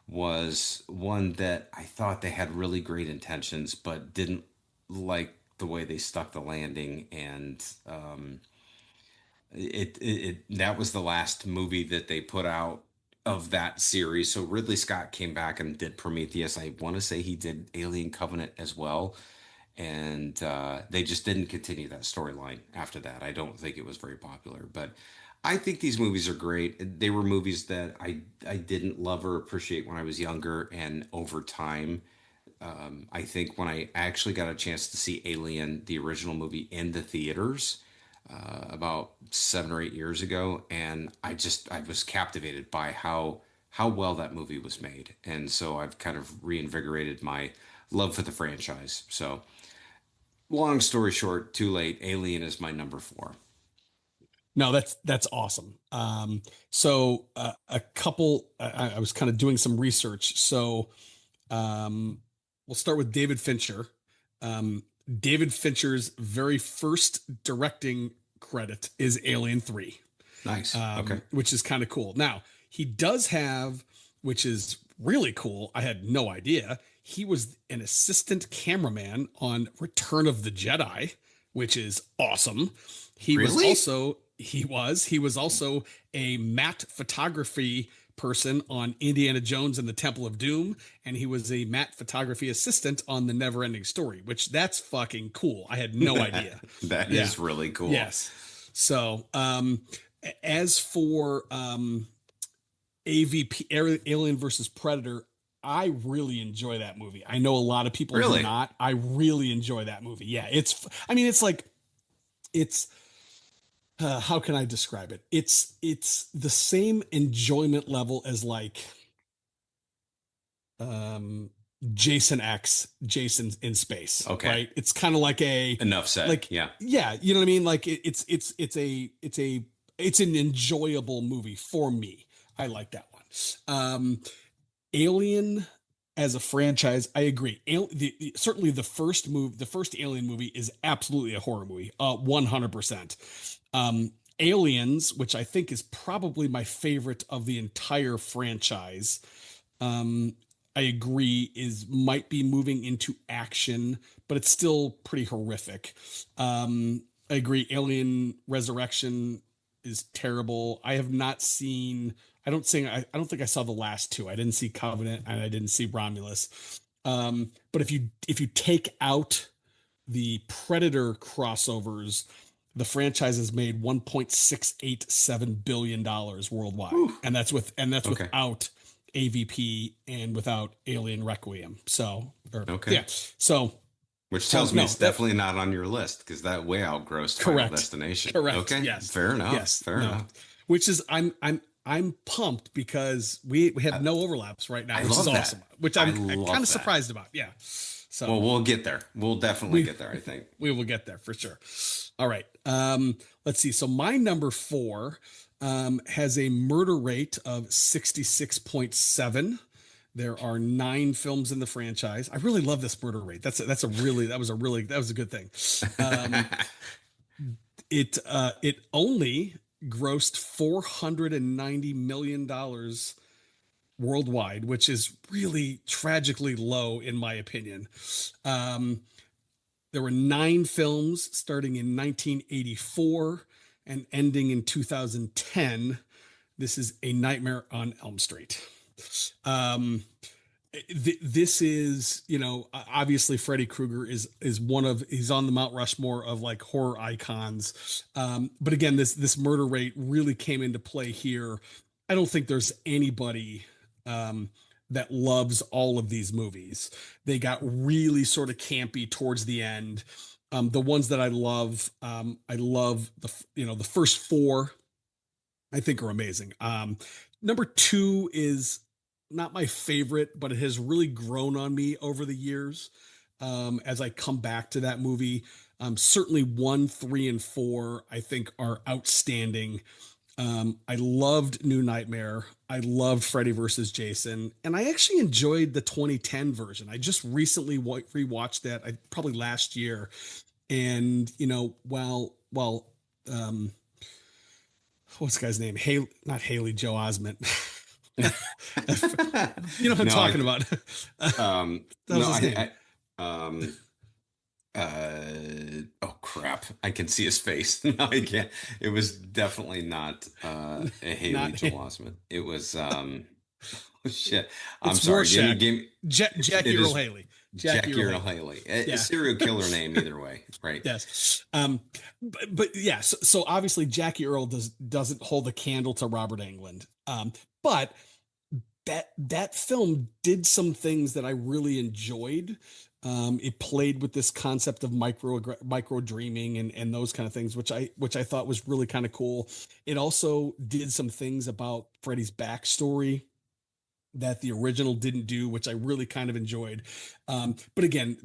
was one that I thought they had really great intentions, but didn't like the way they stuck the landing. And that was the last movie that they put out of that series. So Ridley Scott came back and did Prometheus. I want to say he did Alien Covenant as well, and they just didn't continue that storyline after that. I don't think it was very popular, but I think these movies are great. They were movies that I didn't love or appreciate when I was younger, and over time, I think when I actually got a chance to see Alien, the original movie, in the theaters about 7 or 8 years ago, and I was captivated by how well that movie was made, and so I've kind of reinvigorated my love for the franchise. So long story short, too late. Alien is my number four. No, that's awesome. So a couple, I was kind of doing some research. So um, we'll start with David Fincher. Um, David Fincher's very first directing credit is Alien 3, Nice. Okay. which is kind of cool. Now, he does have, which is really cool. I had no idea. He was an assistant cameraman on Return of the Jedi, which is awesome. He was Really? also he was also a matte photography person on Indiana Jones and the Temple of Doom, and he was a matte photography assistant on the Never-Ending Story, which that's fucking cool. I had no idea. That Yeah. is really cool. Yes. So, as for AVP, Alien versus Predator, I really enjoy that movie. I know a lot of people do Really? not. I really enjoy that movie. Yeah, I mean, it's like it's. How can I describe it? It's the same enjoyment level as like um Jason X, Jason in space, Okay. right? It's kind of like a Enough said. like Yeah. yeah, you know what I mean? Like it's an enjoyable movie for me. I like that one. Alien. as a franchise, I agree. Certainly the first Alien movie is absolutely a horror movie, 100%. Aliens, which I think is probably my favorite of the entire franchise, um, I agree is might be moving into action, but it's still pretty horrific. I agree. Alien Resurrection is terrible. I have not seen. I don't think I saw the last two. I didn't see Covenant and I didn't see Romulus. But if you take out the Predator crossovers, the franchise has made $1.687 billion worldwide, Whew. and that's Okay. without AVP and without Alien Requiem. So, or Okay. yeah, so Which tells me no, it's that definitely not on your list because that way outgrossed Final correct, Destination. correct, Okay. yes, Fair enough. yes, Fair no, enough. which is I'm pumped because we have I, no overlaps right now, I which is love awesome. that. Which I I'm kind of love that. surprised about. Yeah, Well, so we'll get there. We'll definitely we get there, I think. we will get there for sure. All right. Let's see. So my number four has a murder rate of 66.7. There are nine films in the franchise. I really love this murder rate. That was a good thing. Um, it only grossed $490 million worldwide, which is really tragically low in my opinion. Um, there were nine films starting in 1984 and ending in 2010. This is A Nightmare on Elm Street. Um, this is, obviously Freddy Krueger is one of he's on the Mount Rushmore of like horror icons. But again, this murder rate really came into play here. I don't think there's anybody that loves all of these movies. They got really sort of campy towards the end. The ones that I love the first four I think are amazing. Number two is not my favorite, but it has really grown on me over the years as I come back to that movie. Certainly one, three, and four, I think are outstanding. I loved New Nightmare. I loved Freddy versus Jason, and I actually enjoyed the 2010 version. I just recently rewatched that, probably last year, and um, what's the guy's name? Haley, not Haley Joe Osment. You know what I'm No, talking about. That was no, his name. um, oh crap. I can see his face. No, I can't. It was definitely not, a Haley Not Joel Osment. It was, shit. I'm it's sorry. You Rorschach. gave me, Jackie it Earl is Haley. Jackie Jackie Earl Earle Haley. Haley, a Yeah. serial killer name either way, right? Yes. But yeah, so obviously Jackie Earl doesn't hold a candle to Robert Englund. But that film did some things that I really enjoyed. It played with this concept of micro dreaming and those kind of things, which I thought was really kind of cool. It also did some things about Freddy's backstory that the original didn't do, which I really kind of enjoyed. But again,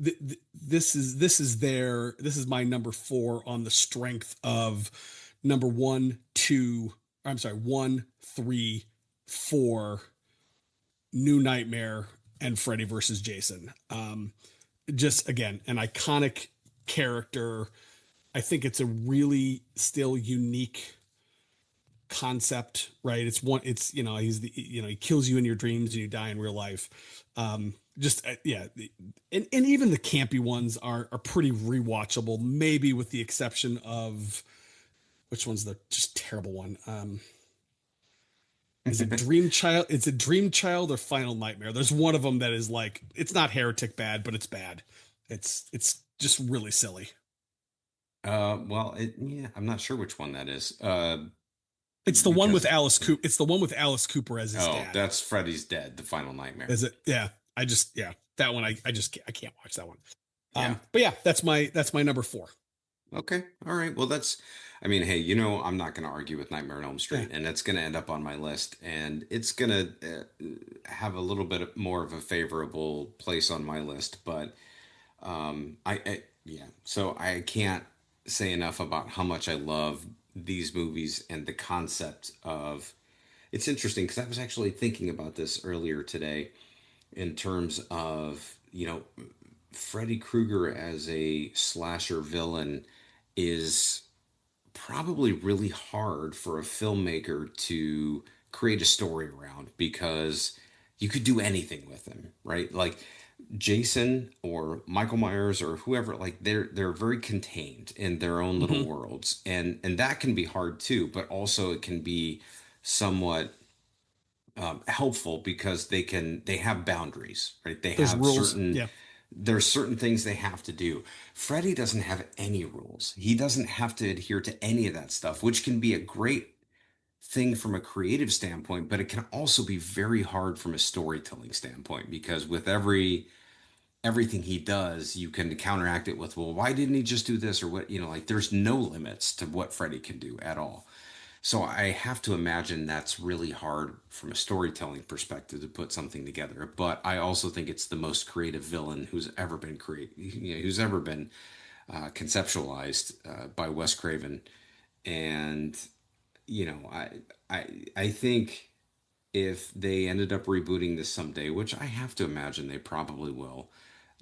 this is my number four on the strength of number one, two. I'm sorry, one, three, four, New Nightmare, and Freddy versus Jason. Just again, an iconic character. I think it's a really still unique concept, right? It's he's he kills you in your dreams and you die in real life. Just yeah, and even the campy ones are pretty rewatchable, maybe with the exception of which one's the just terrible one. Is it Dream Child? It's a Dream Child or Final Nightmare. There's one of them that is like it's not heretic bad, but it's bad. It's just really silly. Well, yeah, I'm not sure which one that is. It's the one with Because, Alice Cooper. It's the one with Alice Cooper as his oh, dad. that's Freddy's Dead, the final nightmare. Is it? Yeah. That one I just I can't watch that one. Yeah. But yeah, that's my number four. Okay. All right. Well, I mean, hey, I'm not going to argue with Nightmare on Elm Yeah. Street, and it's going to end up on my list, and it's going to have a little bit more of a favorable place on my list. But yeah, so I can't say enough about how much I love these movies and the concept of. It's interesting because I was actually thinking about this earlier today. in terms of, Freddy Krueger as a slasher villain is probably really hard for a filmmaker to create a story around because you could do anything with him, right? Like Jason or Michael Myers or whoever, like they're very contained in their own little Hmm. worlds, and that can be hard too. But also it can be somewhat helpful because they have boundaries, right? They There's have rules. certain Yeah. there's certain things they have to do. Freddy doesn't have any rules. He doesn't have to adhere to any of that stuff, which can be a great thing from a creative standpoint, but it can also be very hard from a storytelling standpoint because with everything he does, you can counteract it with, well, why didn't he just do this or what, like there's no limits to what Freddy can do at all. So I have to imagine that's really hard from a storytelling perspective to put something together. But I also think it's the most creative villain who's ever been who's ever been conceptualized by Wes Craven. And I think if they ended up rebooting this someday, which I have to imagine they probably will,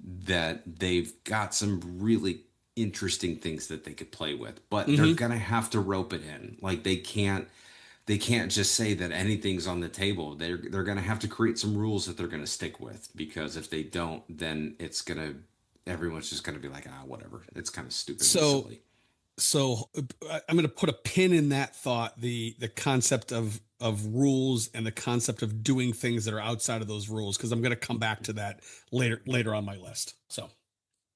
that they've got some really interesting things that they could play with, but they're Hmm. gonna have to rope it in. Like they can't just say that anything's on the table. They're going to have to create some rules that they're going to stick with because if they don't, then everyone's just going to be like, ah, whatever. It's kind of stupid and So, silly. I'm going to put a pin in that thought. The concept of rules and the concept of doing things that are outside of those rules, because I'm going to come back to that later on my list. So,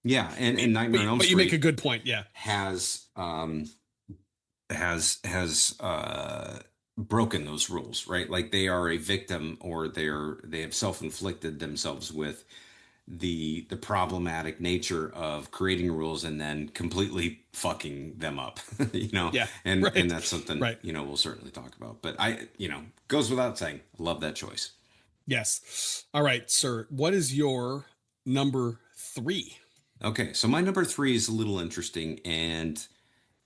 Yeah, and but Nightmare on Elm but you make a Street good point. Yeah. has broken those rules, right? Like they are a victim or they have self-inflicted themselves with the problematic nature of creating rules and then completely fucking them up, Yeah. and Right. that's something, Right. we'll certainly talk about. But goes without saying, I love that choice. Yes. All right, sir. What is your number three? Okay, so my number three is a little interesting, and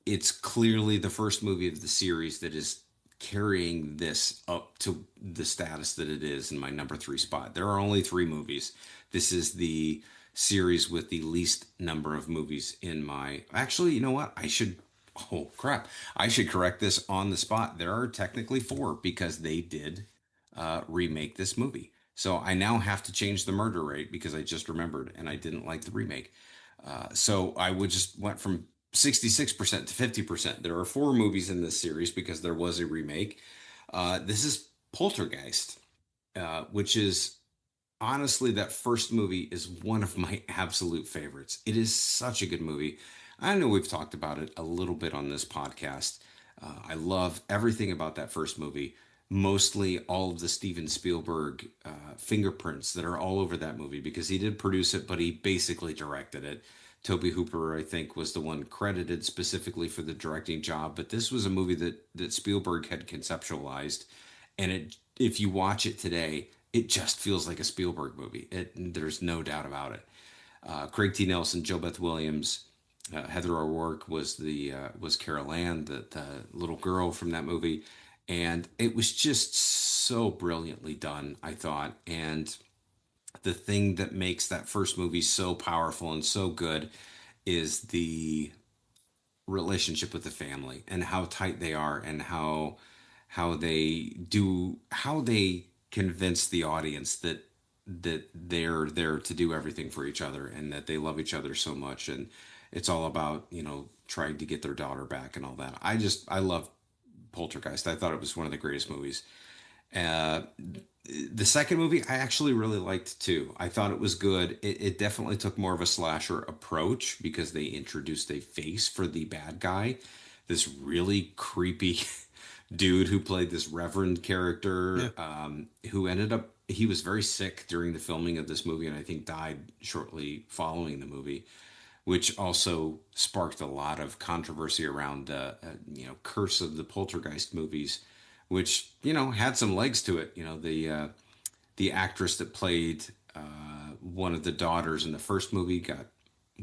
it's clearly the first movie of the series that is carrying this up to the status that it is in my number three spot. There are only three movies. This is the series with the least number of movies in my. Actually, you know what? Oh, crap. I should correct this on the spot. There are technically four because they did remake this movie. So I now have to change the murder rate because I just remembered and I didn't like the remake. So I would just went from 66% to 50%. There are four movies in this series because there was a remake. This is Poltergeist, which is honestly, that first movie is one of my absolute favorites. It is such a good movie. I know we've talked about it a little bit on this podcast. I love everything about that first movie, mostly all of the Steven Spielberg fingerprints that are all over that movie because he did produce it, but he basically directed it. Toby Hooper, I think, was the one credited specifically for the directing job, but this was a movie that Spielberg had conceptualized, and if you watch it today, it just feels like a Spielberg movie. There's no doubt about it. Craig T. Nelson, Joe Beth Williams, Heather O'Rourke was Carol Ann, the little girl from that movie, and it was just so brilliantly done, I thought. And the thing that makes that first movie so powerful and so good is the relationship with the family and how tight they are and how they convince the audience that they're there to do everything for each other and that they love each other so much, and it's all about trying to get their daughter back and all that. I love Poltergeist. I thought it was one of the greatest movies. uh, the second movie I actually really liked too. I thought it was good. It definitely took more of a slasher approach because they introduced a face for the bad guy, this really creepy dude who played this reverend Yeah. character, who ended up he was very sick during the filming of this movie and I think died shortly following the movie, which also sparked a lot of controversy around the curse of the Poltergeist movies, which had some legs to it. The actress that played one of the daughters in the first movie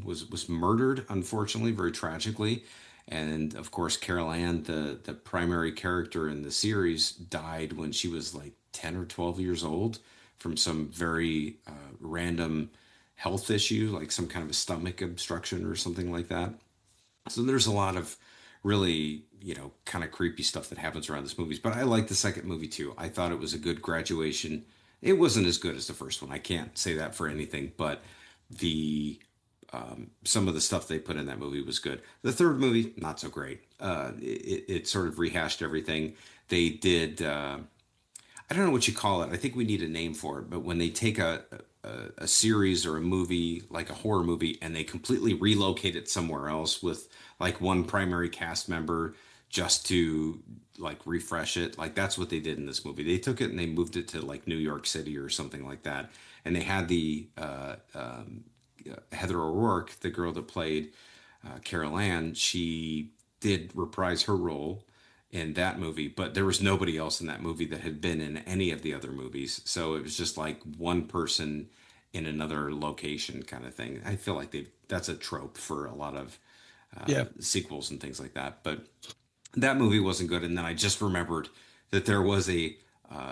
was murdered, unfortunately, very tragically. And of course, Carol Ann, the primary character in the series, died when she was like 10 or 12 years old from some very random health issue, like some kind of a stomach obstruction or something like that. So there's a lot of really, kind of creepy stuff that happens around this movie. But I like the second movie too. I thought it was a good graduation. It wasn't as good as the first one. I can't say that for anything, but the some of the stuff they put in that movie was good. The third movie, not so great. It sort of rehashed everything. They did. I don't know what you call it. I think we need a name for it. But when they take a series or a movie, like a horror movie, and they completely relocate it somewhere else with like one primary cast member just to like refresh it, like that's what they did in this movie. They took it and they moved it to like New York City or something like that. And they had the Heather O'Rourke, the girl that played Carol Ann, she did reprise her role in that movie, but there was nobody else in that movie that had been in any of the other movies. So it was just like one person in another location kind of thing. I feel like that's a trope for a lot of Yeah. sequels and things like that. But that movie wasn't good. And then I just remembered that there was a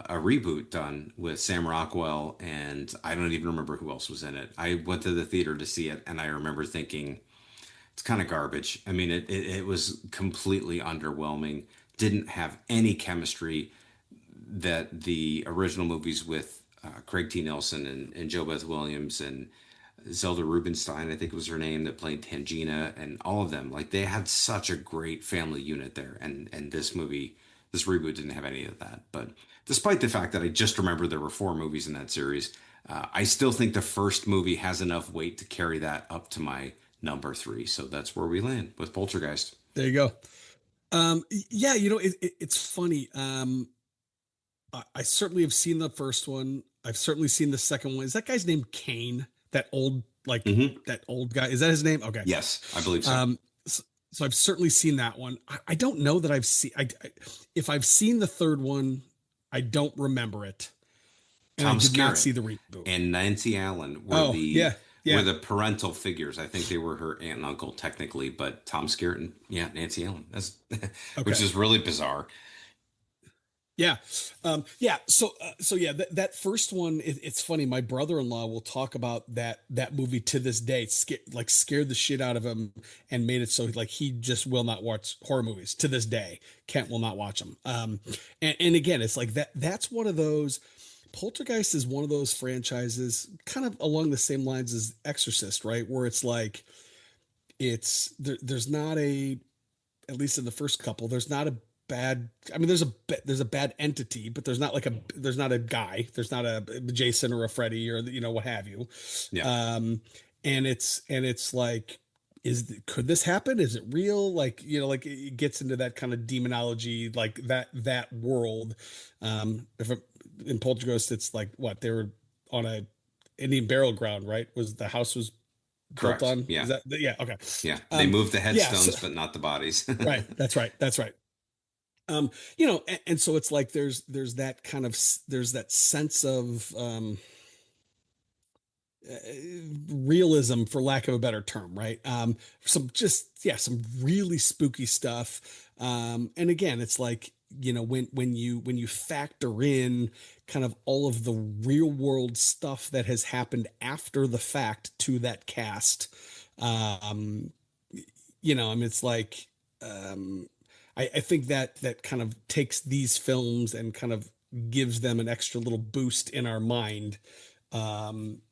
reboot done with Sam Rockwell, and I don't even remember who else was in it. I went to the theater to see it, and I remember thinking it's kind of garbage. I mean, it was completely underwhelming. Didn't have any chemistry that the original movies with Craig T. Nelson and Joe Beth Williams and Zelda Rubinstein, I think was her name, that played Tangina, and all of them. Like they had such a great family unit there, and this movie, this reboot didn't have any of that. But despite the fact that I just remember there were four movies in that series, I still think the first movie has enough weight to carry that up to my number three. So that's where we land with Poltergeist. There you go. Yeah, it's funny. I certainly have seen the first one. I've certainly seen the second one. Is that guy's name Kane? That old, like Hmm. that old guy. Is that his name? Okay. Yes, I believe so. So, so I've certainly seen that one. I don't know that I've seen. If I've seen the third one, I don't remember it, and I Tom did not Skerritt see the reboot. and Nancy Allen Oh yeah, were yeah. the parental figures. I think they were her aunt and uncle technically, but Tom Skerritt and yeah, Nancy Allen. That's which Okay. is really bizarre. Yeah. Yeah. So yeah, that first one, it's funny. My brother-in-law will talk about that movie to this day. Scared the shit out of him and made it so like he just will not watch horror movies to this day. Kent will not watch them. And again, it's like that's one of those. Poltergeist is one of those franchises, kind of along the same lines as Exorcist, right? Where it's like there's not a, at least in the first couple, there's not a bad. I mean, there's a bad entity, but there's not a guy. There's not a Jason or a Freddy or what have you. Yeah, Um, and it's like, could this happen? Is it real? Like like it gets into that kind of demonology, like that world. If it, in Poltergeist, it's like what they were on a Indian burial ground, right? Was the house was built correct. on? Is Yeah, that yeah? Okay. yeah. They Um, moved the yeah. So, headstones, but not the bodies. right. That's right. That's right. And so it's like there's that kind of there's that sense of uh, realism, for lack of a better term, right? Some really spooky stuff. And again, it's like when you factor in kind of all of the real world stuff that has happened after the fact to that cast. um I mean, it's like, um, I think that kind of takes these films and kind of gives them an extra little boost in our mind.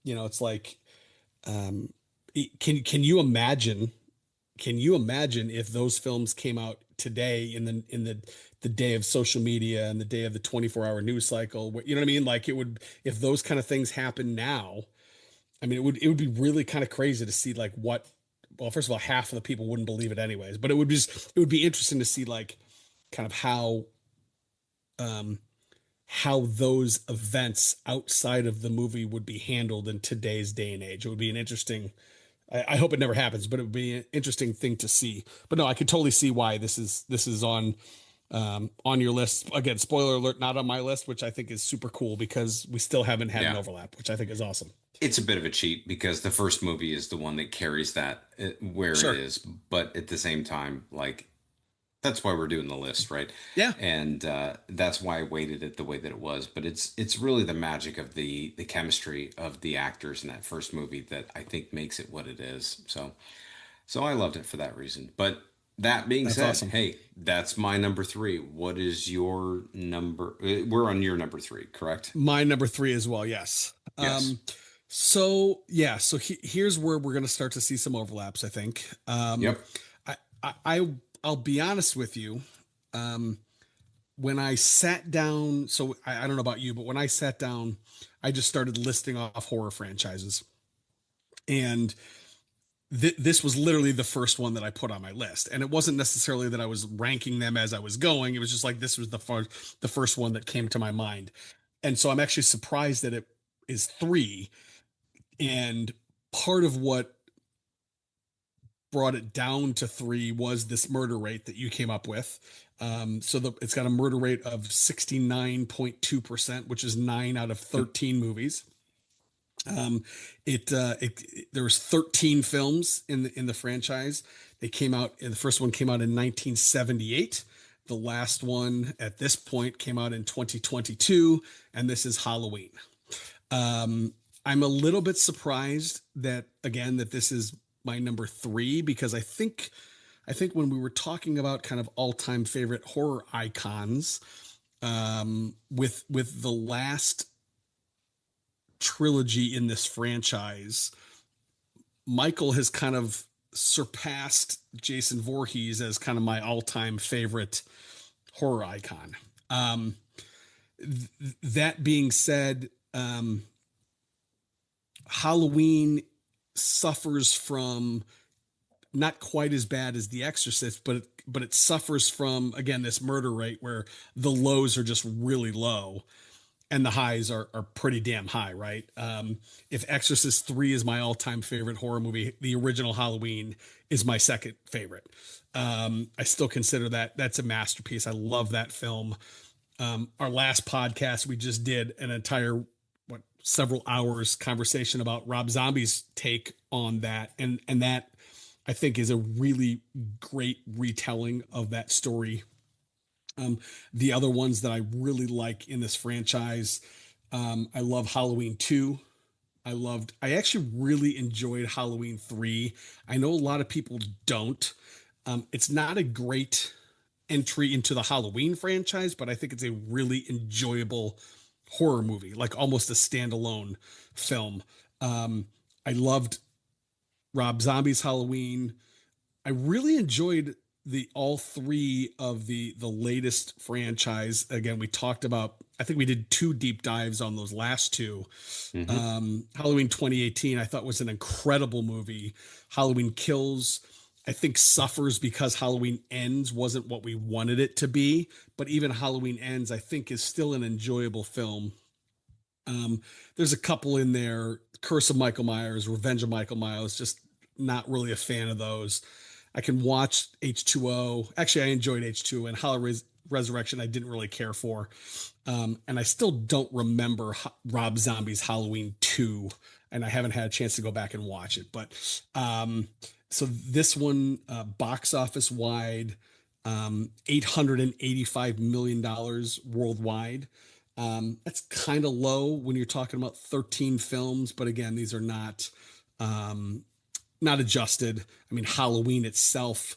It's like, um, can you imagine? Can you imagine if those films came out today in the day of social media and the day of the 24-hour news cycle? You know what I mean? Like it would, if those kind of things happen now. I mean, it would be really kind of crazy to see like what. Well, first of all, half of the people wouldn't believe it anyways, but it would be interesting to see like kind of um how those events outside of the movie would be handled in today's day and age. It would be an interesting. I hope it never happens, but it would be an interesting thing to see. But no, I could totally see why this is on your list. Again, spoiler alert, not on my list, which I think is super cool because we still haven't had an Yeah, overlap, which I think is awesome. it's a bit of a cheat because the first movie is the one that carries that where it Sure. is, but at the same time, like that's why we're doing the list, right? Yeah, And that's why I weighted it the way that it was. But it's really the magic of the chemistry of the actors in that first movie that I think makes it what it is. So I loved it for that reason. But that being that's said, awesome. hey, that's my number three. What is your number? We're on your number three, correct? My number three as well. Yes. Yes. So yeah. So here's where we're going to start to see some overlaps. I think. Yep. I, I'll be honest with you. Um, when I sat down, so I don't know about you, but when I sat down, I just started listing off horror franchises, and this was literally the first one that I put on my list. And it wasn't necessarily that I was ranking them as I was going. It was just like this was the first one that came to my mind. And so I'm actually surprised that it is three. And part of what brought it down to three was this murder rate that you came up with. It's got a murder rate of 69.2%, which is 9 out of 13 movies. There was 13 films in the franchise. They came out. The first one came out in 1978. The last one at this point came out in 2022, and this is Halloween. I'm a little bit surprised that again that this is my number three because I think when we were talking about kind of all-time favorite horror icons, with the last trilogy in this franchise, Michael has kind of surpassed Jason Voorhees as kind of my all-time favorite horror icon. Um, that being said, Halloween suffers from not quite as bad as The Exorcist, but it suffers from again this murder rate where the lows are just really low and the highs are pretty damn high, right? If Exorcist 3 is my all-time favorite horror movie, the original Halloween is my second favorite. I still consider that's a masterpiece. I love that film. Our last podcast, we just did an entire several hours conversation about Rob Zombie's take on that, and that I think is a really great retelling of that story. The other ones that I really like in this franchise, I love Halloween 2. I actually really enjoyed Halloween 3. I know a lot of people don't. It's not a great entry into the Halloween franchise, but I think it's a really enjoyable horror movie, like almost a standalone film. I loved Rob Zombie's Halloween. I really enjoyed the all three of the latest franchise. Again, we talked about. I think we did two deep dives on those last two. Hmm. Halloween 2018, I thought was an incredible movie. Halloween Kills, I think suffers because Halloween Ends wasn't what we wanted it to be. But even Halloween Ends, I think, is still an enjoyable film. There's a couple in there, Curse of Michael Myers, Revenge of Michael Myers, just not really a fan of those. I can watch H2O. Actually, I enjoyed H2O and Halloween Resurrection I didn't really care for. And I still don't remember Rob Zombie's Halloween 2, and I haven't had a chance to go back and watch it. But so this one, box office wide, $885 million worldwide. That's kind of low when you're talking about 13 films, but again, these are um, not adjusted. I mean, Halloween itself,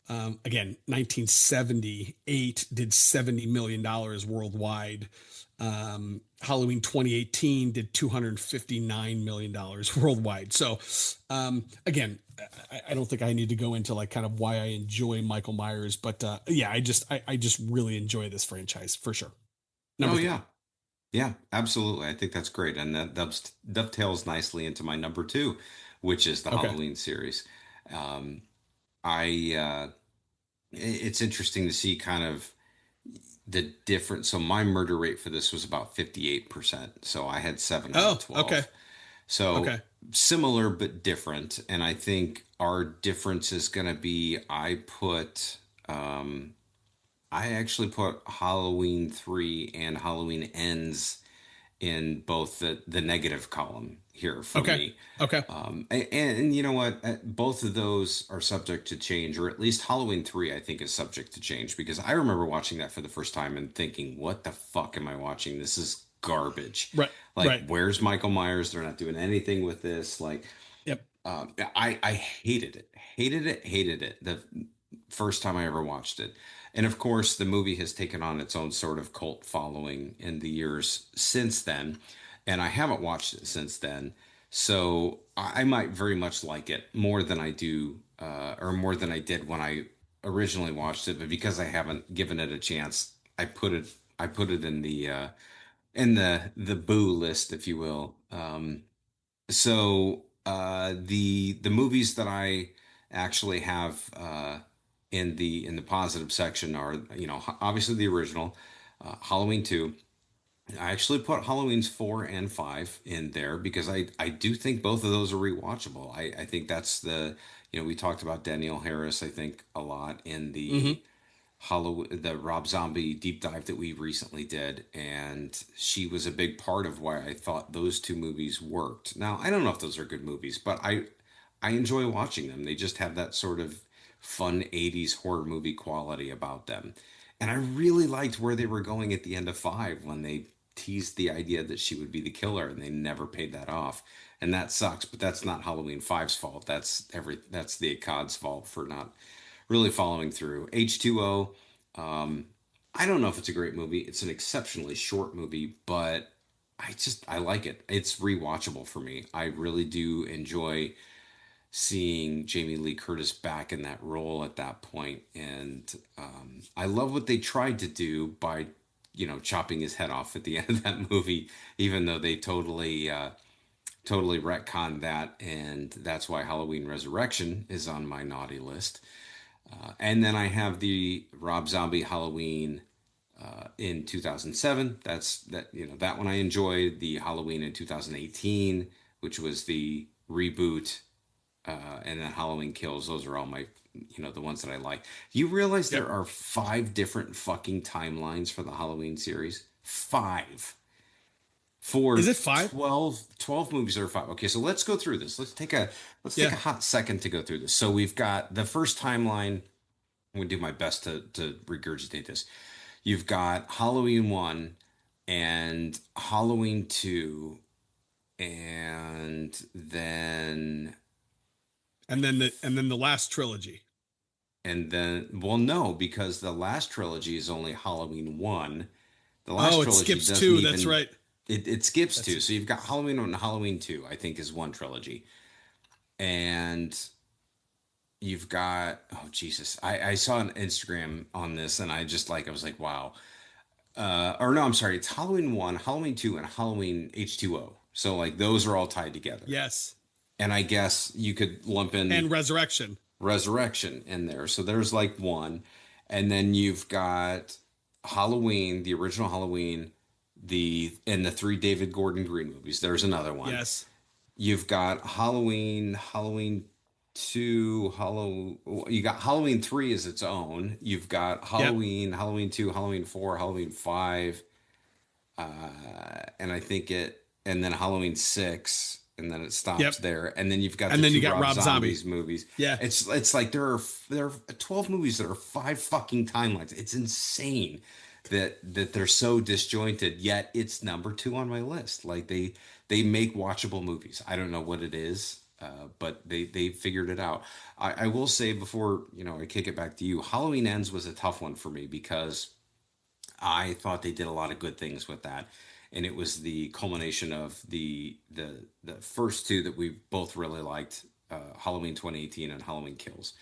again, 1978 did $70 million worldwide. Halloween 2018 did $259 million worldwide. So, again, I don't think I need to go into like kind of why I enjoy Michael Myers, but yeah, I just really enjoy this franchise for sure. Oh Number three. yeah. Yeah, absolutely. I think that's great. And that dovetails nicely into my number two, which is the Okay. Halloween series. Um, it's interesting to see kind of the difference. So my murder rate for this was about 58%. So I had seven out of Oh, okay. 12. So Okay. similar but different. And I think our difference is going to be I actually put Halloween 3 and Halloween Ends in both the negative column. here for Okay. me. Okay. And you know what? Both of those are subject to change, or at least Halloween 3, I think, is subject to change because I remember watching that for the first time and thinking, what the fuck am I watching? This is garbage. Right. Like, Right. where's Michael Myers? They're not doing anything with this. Like, Yep. I hated it the first time I ever watched it. And of course, the movie has taken on its own sort of cult following in the years since then. And I haven't watched it since then. So I might very much like it more than I do, or more than I did when I originally watched it. But because I haven't given it a chance, I put it in the boo list, if you will. The movies that I actually have in the positive section are, obviously the original, Halloween 2. I actually put Halloween's 4 and 5 in there because I do think both of those are rewatchable. I think that's we talked about Danielle Harris, I think, a lot in Hmm. the Rob Zombie deep dive that we recently did, and she was a big part of why I thought those two movies worked. Now, I don't know if those are good movies, but I enjoy watching them. They just have that sort of fun 80s horror movie quality about them. And I really liked where they were going at the end of 5 when they teased the idea that she would be the killer and they never paid that off. And that sucks, but that's not Halloween 5's fault. That's the Akkad's fault for not really following through. H2O, I don't know if it's a great movie. It's an exceptionally short movie, but I like it. It's rewatchable for me. I really do enjoy seeing Jamie Lee Curtis back in that role at that point, and I love what they tried to do by chopping his head off at the end of that movie, even though they totally retconned that, and that's why Halloween Resurrection is on my naughty list. And then I have the Rob Zombie Halloween in 2007. That one I enjoyed. The Halloween in 2018, which was the reboot, and then Halloween Kills. Those are all the ones that I like. You realize there Yep. are 5 different fucking timelines for the Halloween series? Five Is for it 5? 12 movies or 5. Okay, so let's go through this. Let's take Yeah. a hot second to go through this. So we've got the first timeline. I'm gonna do my best to regurgitate this. You've got Halloween 1 and Halloween 2, and then And then the last trilogy. well, no, because the last trilogy is only Halloween 1. The last Oh, it trilogy skips doesn't 2. That's even right. it skips That's 2. So you've got Halloween 1 and Halloween 2, I think is one trilogy. And you've got, oh Jesus. I saw an Instagram on this and I was like, wow. Or no, I'm sorry. It's Halloween 1, Halloween 2, and Halloween H2O. So like those are all tied together. yes. And I guess you could lump in And Resurrection. Resurrection in there. So there's like one. And then you've got Halloween, the original Halloween, and the 3 David Gordon Green movies. There's another one. Yes. You've got Halloween 2, you got Halloween 3 as its own. You've got Yep. Halloween 2, Halloween 4, Halloween 5, and then Halloween 6, and then it stops Yep. there. And then you've got the And then you two got Rob Rob Zombie. Zombies movies. Yeah. It's like there are 12 movies that are 5 fucking timelines. It's insane that they're so disjointed, yet it's number 2 on my list. Like they make watchable movies. I don't know what it is. But they figured it out. I will say before I kick it back to you, Halloween Ends was a tough one for me because I thought they did a lot of good things with that, and it was the culmination of the first two that we both really liked, Halloween 2018 and Halloween Kills.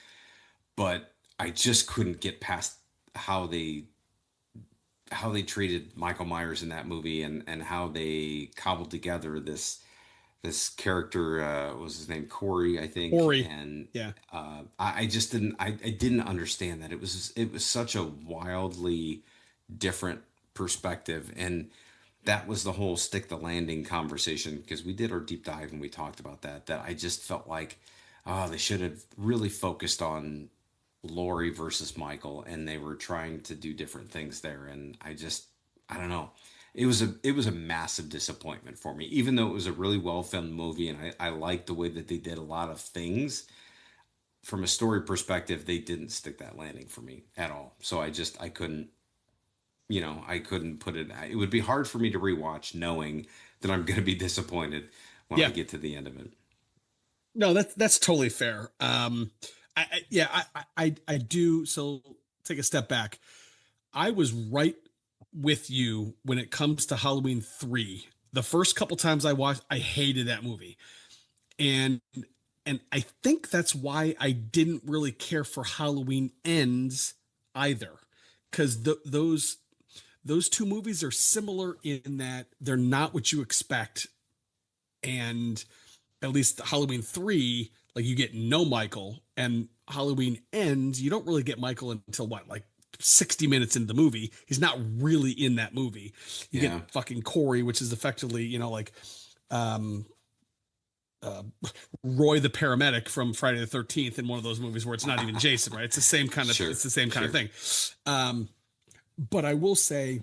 But I just couldn't get past how they how they treated Michael Myers in that movie, and how they cobbled together this character, what was his name, Corey, I think. Ori. And Yeah. I just I didn't understand that it was such a wildly different perspective. And that was the whole stick the landing conversation, because we did our deep dive and we talked about that I just felt like, oh, they should have really focused on Laurie versus Michael, and they were trying to do different things there. And I don't know. it was a massive disappointment for me. Even though it was a really well filmed movie, and I liked the way that they did a lot of things from a story perspective, they didn't stick that landing for me at all. So I couldn't, I couldn't put it. It would be hard for me to rewatch knowing that I'm going to be disappointed when I Yeah. get to the end of it. No, that's totally fair. Yeah, I do. So take a step back. I was right with you when it comes to Halloween 3. The first couple times I watched, I hated that movie. And I think that's why I didn't really care for Halloween Ends either. Because those two movies are similar in that they're not what you expect. And at least Halloween 3, like you get no Michael, and Halloween Ends, you don't really get Michael until what, like 60 minutes into the movie. He's not really in that movie. You get Yeah, fucking Corey, which is effectively, like um uh, Roy the paramedic from Friday the 13th in one of those movies where it's not even Jason, right? It's the same kind of sure, it's the same kind of sure. thing. Um, but I will say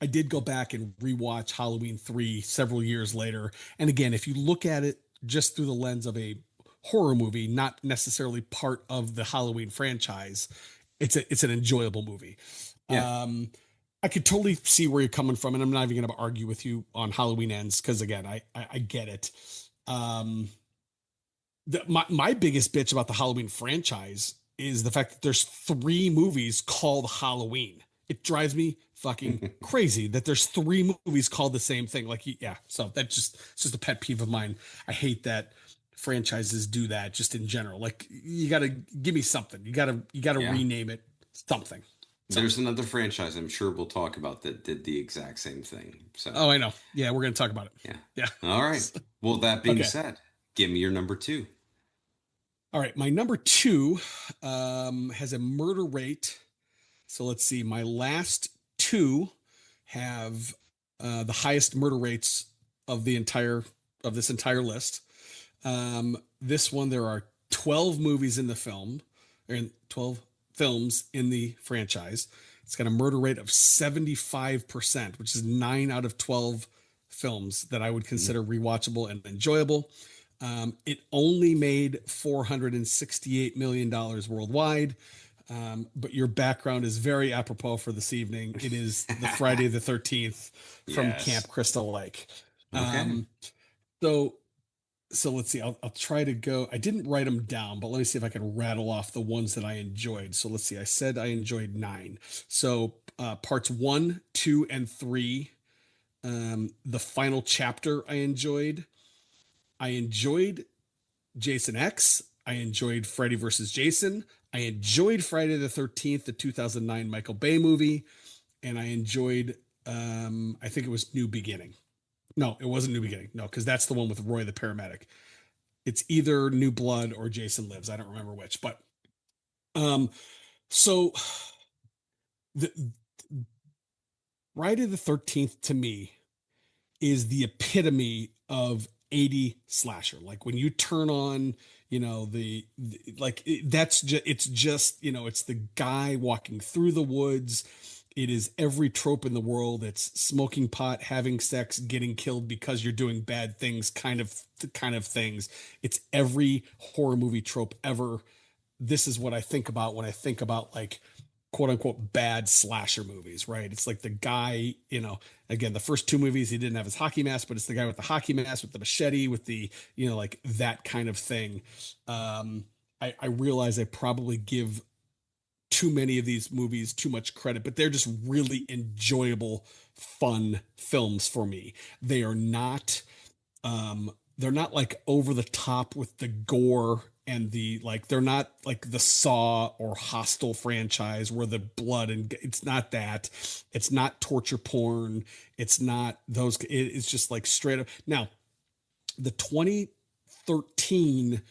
I did go back and rewatch Halloween 3 several years later. And again, if you look at it just through the lens of a horror movie, not necessarily part of the Halloween franchise, it's an enjoyable movie. Yeah. Um, I could totally see where you're coming from, and I'm not even going to argue with you on Halloween Ends because again, I get it. Um, my biggest bitch about the Halloween franchise is the fact that there's three movies called Halloween. It drives me fucking crazy that there's three movies called the same thing. Like, yeah, so it's just a pet peeve of mine. I hate that franchises do that just in general. Like, you got to give me something. You got to Yeah. rename it something. So, There's another franchise I'm sure we'll talk about that did the exact same thing. So, oh, I know. Yeah, we're gonna talk about it. yeah. Yeah. All right. Well, that being Okay. said, give me your number two. All right. My number two has a murder rate. So let's see. My last two have the highest murder rates of the entire of this entire list. This one, there are 12 movies in the film, and 12 films in the franchise. It's got a murder rate of 75%, which is 9 out of 12 films that I would Mhm. consider rewatchable and enjoyable. It only made $468 million worldwide. But your background is very apropos for this evening. It is the Friday the 13th from Yes. Camp Crystal Lake. Okay. Um, so so let's see. I'll try to go. I didn't write them down, but let me see if I can rattle off the ones that I enjoyed. So let's see. I said I enjoyed nine. So parts one, two, and three. The final chapter I enjoyed. I enjoyed Jason X. I enjoyed Freddy versus Jason. I enjoyed Friday the 13th, the 2009 Michael Bay movie, and I enjoyed I think it was New Beginning. No, it wasn't New Beginning. No, because that's the one with Roy the paramedic. It's either New Blood or Jason Lives. I don't remember which, but um so the Friday the 13th to me is the epitome of 80 slasher. Like when you turn on, that's just it's just, it's the guy walking through the woods. It is every trope in the world. It's smoking pot, having sex, getting killed because you're doing bad things, kind of things. It's every horror movie trope ever. This is what I think about when I think about like quote unquote bad slasher movies, right? It's like the guy, again, the first two movies, he didn't have his hockey mask, but it's the guy with the hockey mask, with the machete, with the, like that kind of thing. I realize I probably give too many of these movies too much credit, but they're just really enjoyable, fun films for me. They are not they're not like over the top with the gore and the like, they're not like the Saw or Hostel franchise where the blood, and it's not that. It's not torture porn. It's not those, it's just like straight up. Now, the 2013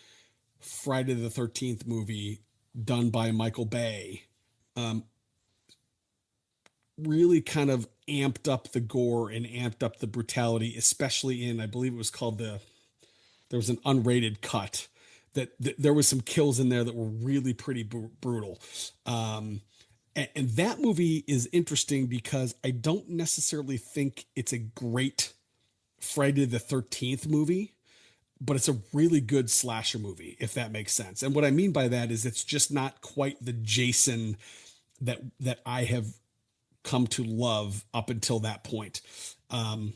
Friday the 13th movie done by Michael Bay um, really kind of amped up the gore and amped up the brutality, especially in, I believe it was called there was an unrated cut that there was some kills in there that were really pretty brutal. Um, And that movie is interesting because I don't necessarily think it's a great Friday the 13th movie, but it's a really good slasher movie, if that makes sense. And what I mean by that is it's just not quite the Jason that I have come to love up until that point. Um,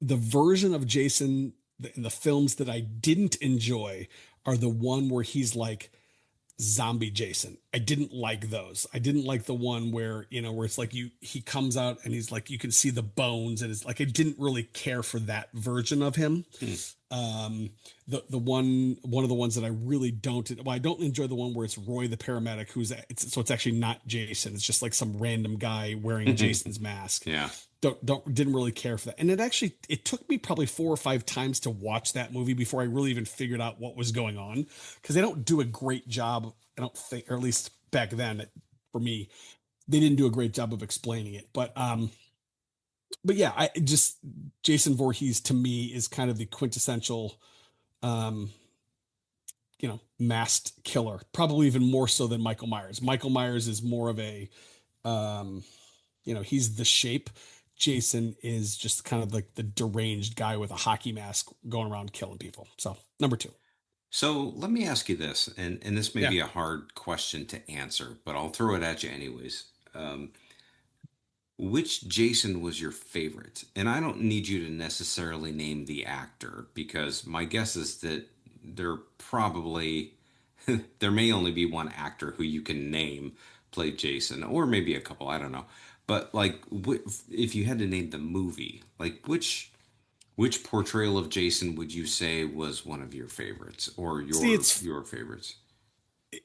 the version of Jason in the films that I didn't enjoy are the one where he's like zombie Jason. I didn't like those. I didn't like the one where, where it's like he comes out and he's like, you can see the bones and it's like, I didn't really care for that version of him. Hmm. One of the ones that I really don't, well, I don't enjoy the one where it's Roy the paramedic so it's actually not Jason. It's just like some random guy wearing Jason's mask. Yeah. Didn't really care for that. And it took me probably 4 or 5 times to watch that movie before I really even figured out what was going on, because they don't do a great job. I don't think, or at least back then for me, they didn't do a great job of explaining it. But yeah, I just Jason Voorhees to me is kind of the quintessential, um, masked killer, probably even more so than Michael Myers. Michael Myers is more of um, he's the shape. Jason is just kind of like the deranged guy with a hockey mask going around killing people. So number two. So let me ask you this, and this may Yeah. be a hard question to answer, but I'll throw it at you anyways. Which Jason was your favorite? And I don't need you to necessarily name the actor because my guess is that there probably there may only be one actor who you can name played Jason, or maybe a couple, I don't know. But like, if you had to name the movie, like which portrayal of Jason would you say was one of your favorites or See, your favorites?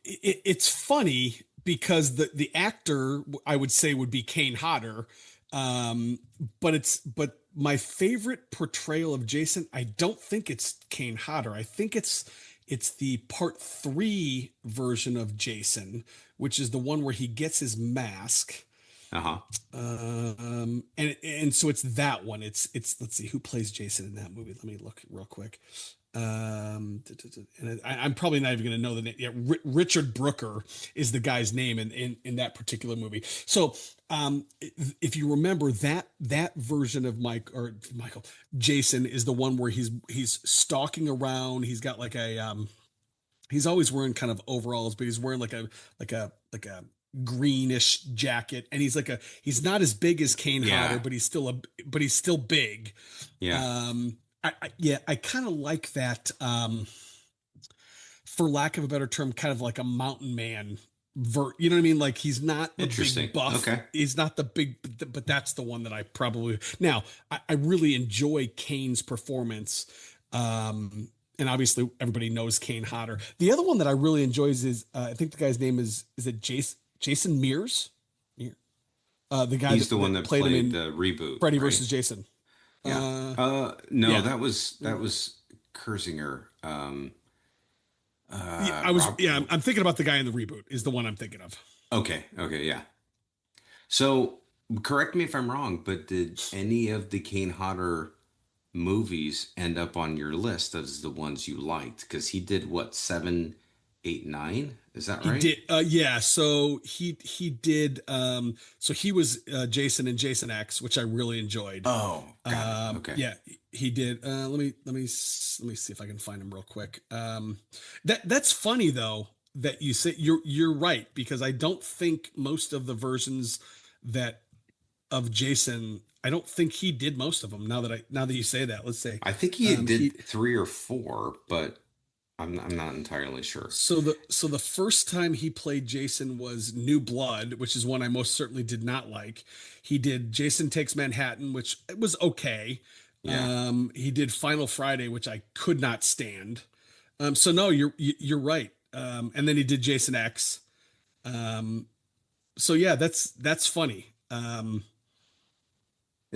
it's funny because the actor I would say would be Kane Hodder, um, but my favorite portrayal of Jason, I don't think it's Kane Hodder. I think it's the part 3 version of Jason, which is the one where he gets his mask. Uh-huh. And so it's that one. It's let's see who plays Jason in that movie. Let me look real quick. And I'm probably not even going to know the name. Yeah, Richard Brooker is the guy's name in that particular movie. So, if you remember that version of Michael Jason is the one where he's stalking around. He's got like he's always wearing kind of overalls, but he's wearing like a greenish jacket, and he's not as big as Kane Hodder, Yeah. but he's still big. Yeah. Yeah, I kind of like that. For lack of a better term, kind of like a mountain man. You know what I mean? Like he's not the Interesting. big buff. Okay. He's not the big, but that's the one that I probably now. I really enjoy Kane's performance. And obviously everybody knows Kane Hodder. The other one that I really enjoy is I think the guy's name is it Jason Mears? The guy He's that, the one that that played him played in the reboot, Freddy right? versus Jason. Yeah. Uh, No, yeah. that was Kurzinger. Yeah, Rob. I'm thinking about the guy in the reboot is the one I'm thinking of. Okay. Okay. Yeah. So correct me if I'm wrong, but did any of the Kane Hodder movies end up on your list as the ones you liked? Because he did what, seven, eight, nine? Is that He right? did, yeah. So he did. So he was Jason in Jason X, which I really enjoyed. Oh, got it. Okay. Yeah, he did. Let me see if I can find him real quick. That's funny though that you say you're right, because I don't think most of the versions that of Jason, I don't think he did most of them. Now that you say that, let's say, I think he he did three or four, but I'm not entirely sure. So the first time he played Jason was New Blood, which is one I most certainly did not like. He did Jason Takes Manhattan, which was okay. Yeah. He did Final Friday, which I could not stand. So no, you're right. And then he did Jason X. Um, so yeah, that's funny. And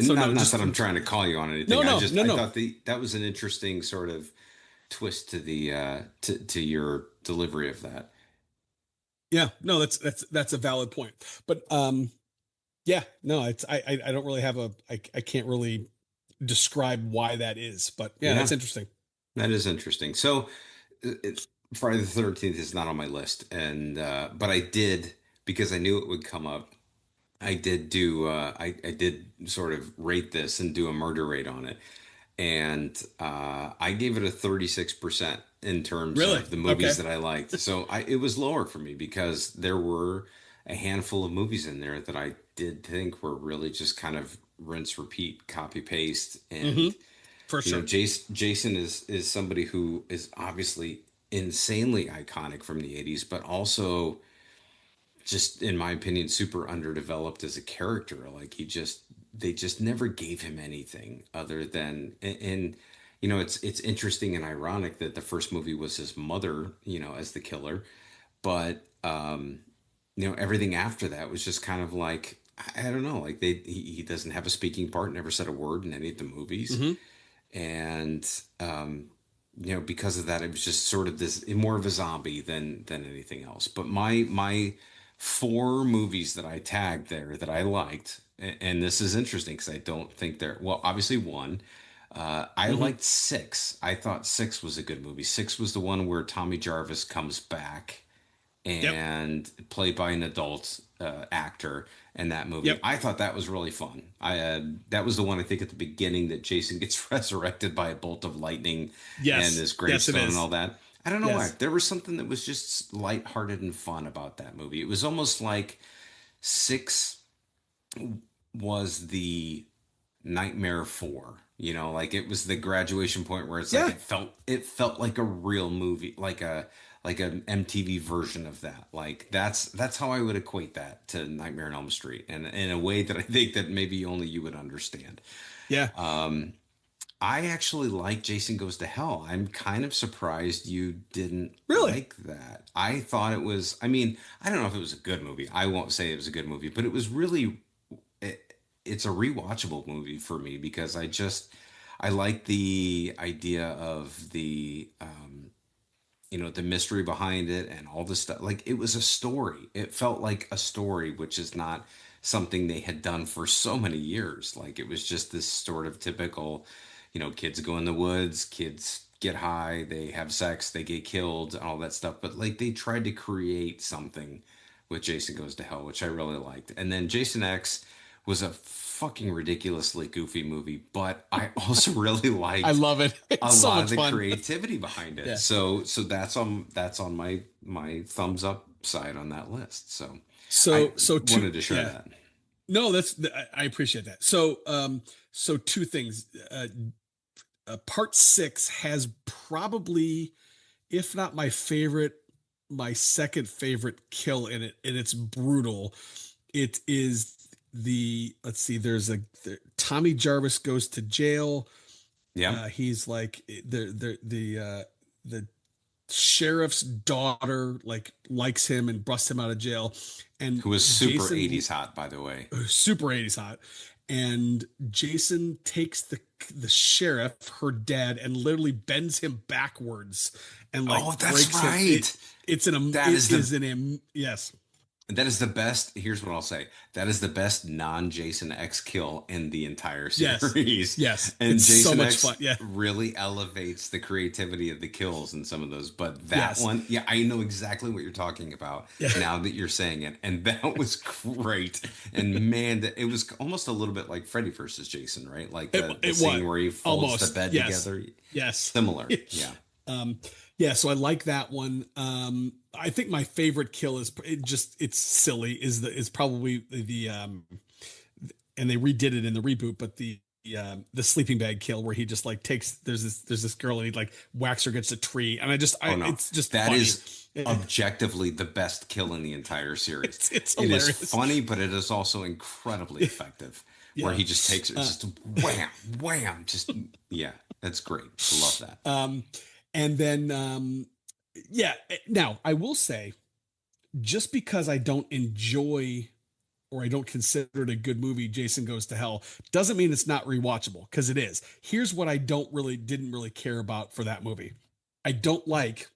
So no, not that just I'm trying to call you on anything. no, I no, just no, I no. thought that was an interesting sort of twist to the to your delivery of that. Yeah, no, that's a valid point. But yeah, no, I don't really have I can't really describe why that is, but yeah, that's Yeah, interesting. that is interesting. So Friday the 13th is not on my list, and but I did. because I knew it would come up. I did sort of rate this and do a murder rate on it. And I gave it a 36% in terms Really? of the Okay. movies that I liked. So it was lower for me because there were a handful of movies in there that I did think were really just kind of rinse, repeat, copy, paste. Hmm. And, For you know, sure. Jason is somebody who is obviously insanely iconic from the 80s, but also just in my opinion super underdeveloped as a character. Like they just never gave him anything other than and you know it's interesting and ironic that the first movie was his mother, you know, as the killer, but you know, everything after that was just kind of like I don't know, like he doesn't have a speaking part, never said a word in any of the movies. Hmm. And you know, because of that, it was just sort of this more of a zombie than anything else. But my four movies that I tagged there that I liked, and this is interesting because I don't think they're well. Obviously, one. I Hmm. liked six. I thought six was a good movie. Six was the one where Tommy Jarvis comes back Yep. and played by an adult actor in that movie. Yep. I thought that was really fun. I that was the one I think at the beginning that Jason gets resurrected by a bolt of lightning and Yes. this Yes, it gravestone and all is. that. I don't know why. Yes. There was something that was just lighthearted and fun about that movie. It was almost like six was the Nightmare 4. You know, like it was the graduation point where it's like Yeah. it felt like a real movie, like an MTV version of that. Like that's how I would equate that to Nightmare on Elm Street, and in a way that I think that maybe only you would understand. Yeah. I actually like Jason Goes to Hell. I'm kind of surprised you didn't Really? like that. I thought it was, I mean, I don't know if it was a good movie. I won't say it was a good movie, but it was really it's a rewatchable movie for me because I like the idea of the you know, the mystery behind it and all this stuff. Like it was a story. It felt like a story, which is not something they had done for so many years. Like it was just this sort of typical, you know, kids go in the woods, kids get high, they have sex, they get killed, and all that stuff. But like they tried to create something with Jason Goes to Hell, which I really liked. And then Jason X was a fucking ridiculously goofy movie, but I also really I liked love it. a It's so lot of much the fun. creativity behind it. Yeah. So that's on my thumbs up side on that list. So I So two, wanted to share yeah. that. No, I appreciate that. So two things. Part six has probably, if not my favorite, my second favorite kill in it, and it's brutal. It is let's see, Tommy Jarvis goes to jail. Yeah. He's like the sheriff's daughter like likes him and busts him out of jail, and Who was super Jason 80s hot, by the way. super 80s hot, and Jason takes the sheriff, her dad, and literally bends him backwards and like Oh, that's breaks him. It right. it's an That it is the is an yes. that is the best. Here's what I'll say. That is the best non-Jason X kill in the entire Yes. series. Yes. And It's so Jason much fun. X Yeah. really elevates the creativity of the kills in some of those. But that Yes. one, yeah, I know exactly what you're talking about Yeah. now that you're saying it. And that was great. And man, it was almost a little bit like Freddy versus Jason, right? Like the It was scene where he folds the almost. bed Yes. together. Yes. Similar. Yeah. um yeah, so I like that one. I think my favorite kill is it's silly is probably and they redid it in the reboot, but the sleeping bag kill where he just like takes there's this girl and he like whacks her against a tree, and Oh no, it's just that funny. is objectively the best kill in the entire series. It's It is hilarious. funny, but it is also incredibly effective. Where Yeah. he just takes it, Uh, just wham, wham, just yeah, that's great. I love that. um, and then yeah. Now I will say, just because I don't enjoy or I don't consider it a good movie, Jason Goes to Hell, doesn't mean it's not rewatchable, because it is. Here's what I didn't really care about for that movie. I don't like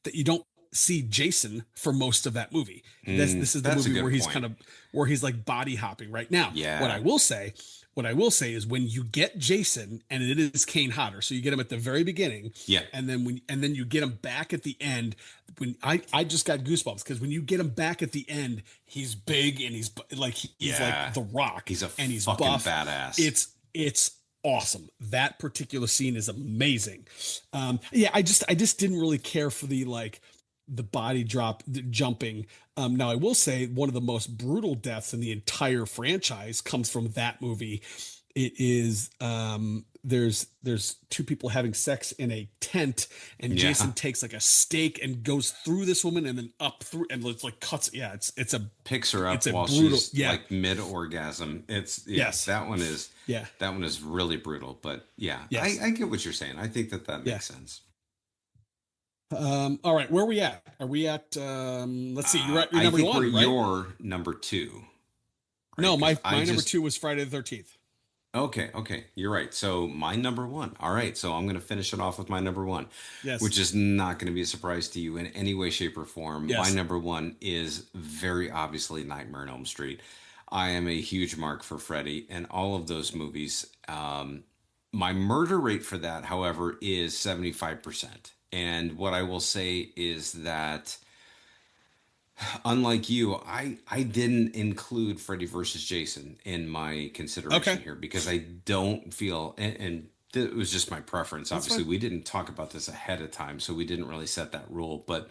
that you don't see Jason for most of that movie. This is the That's a movie where good he's point. kind of where he's like body hopping right now. What I Yeah, will say, what I will say is when you get Jason and it is Kane Hodder, so you get him at the very beginning, Yeah. and then you get him back at the end. When I just got goosebumps because when you get him back at the end, he's big and he's like Yeah. the Rock He's a and he's fucking buff. badass. It's awesome. That particular scene is amazing. Yeah, I just didn't really care for the body drop the jumping. Now I will say one of the most brutal deaths in the entire franchise comes from that movie. It is there's two people having sex in a tent, and Jason Yeah. takes like a stake and goes through this woman and then up through and it's like cuts. Yeah, Picks her it's up a while brutal. she's Yeah. like mid orgasm. It's yeah, Yes. Yeah. that one is really brutal. But yeah, Yes. I get what you're saying. I think that that Yeah. makes sense. All right, where are we at? Are we at let's see, you're at your I number think we're one, right? your number two, right? No, Because I my number just two was Friday the 13th. okay, okay, you're right. So my number one. All right, so I'm going to finish it off with my number one, which Yes. is not going to be a surprise to you in any way, shape, or form. My Yes. number one is very obviously Nightmare on Elm Street. I am a huge mark for Freddy and all of those movies. My murder rate for that, however, is 75%. And what I will say is that unlike you, I didn't include Freddy versus Jason in my consideration Okay. here because I don't feel, and it was just my preference. That's Obviously, fine. we didn't talk about this ahead of time, so we didn't really set that rule. But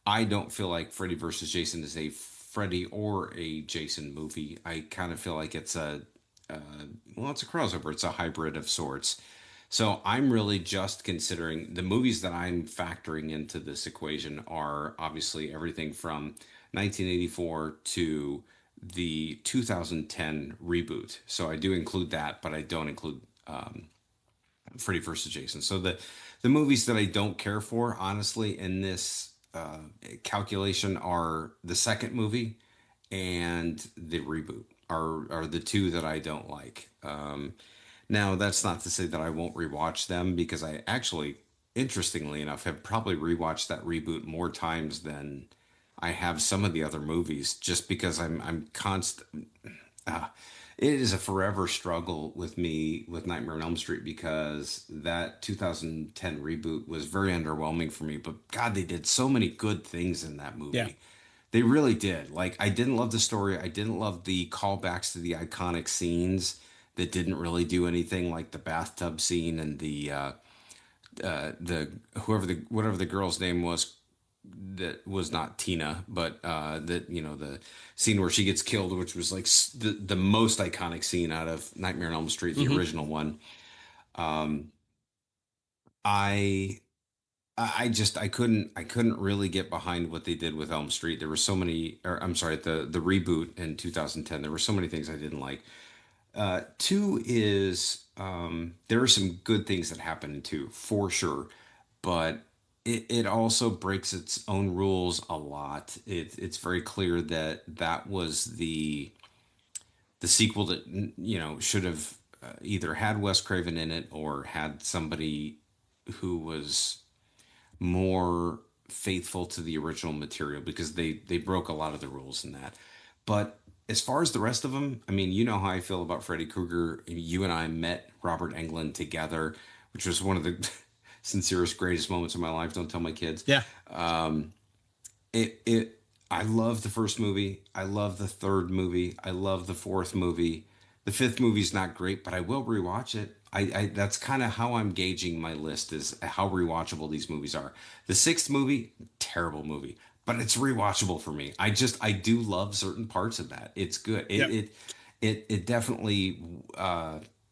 I don't feel like Freddy versus Jason is a Freddy or a Jason movie. I kind of feel like it's well, it's a crossover. It's a hybrid of sorts. So I'm really just considering the movies that I'm factoring into this equation are obviously everything from 1984 to the 2010 reboot. So I do include that, but I don't include Freddy vs. Jason. So the movies that I don't care for, honestly, in this calculation are the second movie and the reboot are the two that I don't like. Now, that's not to say that I won't rewatch them because I actually, interestingly enough, have probably rewatched that reboot more times than I have some of the other movies, just because I'm constant. It is a forever struggle with me with Nightmare on Elm Street because that 2010 reboot was very underwhelming for me. But God, they did so many good things in that Yeah. movie. They really did. Like, I didn't love the story. I didn't love the callbacks to the iconic scenes that didn't really do anything, like the bathtub scene and the whoever the whatever the girl's name was that was not Tina, but that the scene where she gets killed, which was like the most iconic scene out of Nightmare on Elm Street, the Hmm. original one. I I couldn't really get behind what they did with Elm Street. There were so many, or I'm sorry, the reboot in 2010. There were so many things I didn't like. Two is there are some good things that happen in two for sure, but it also breaks its own rules a lot. It's very clear that that was the sequel that should have either had Wes Craven in it or had somebody who was more faithful to the original material because they broke a lot of the rules in that. But as far as the rest of them, I mean, you know how I feel about Freddy Krueger. You and I met Robert Englund together, which was one of the sincerest, greatest moments of my life. Don't tell my kids. Yeah. It I love the first movie. I love the third movie. I love the fourth movie. The fifth movie's not great, but I will rewatch it. I that's kind of how I'm gauging my list is how rewatchable these movies are. The sixth movie, terrible movie, but it's rewatchable for me. I do love certain parts of that. It's good. Yep. It definitely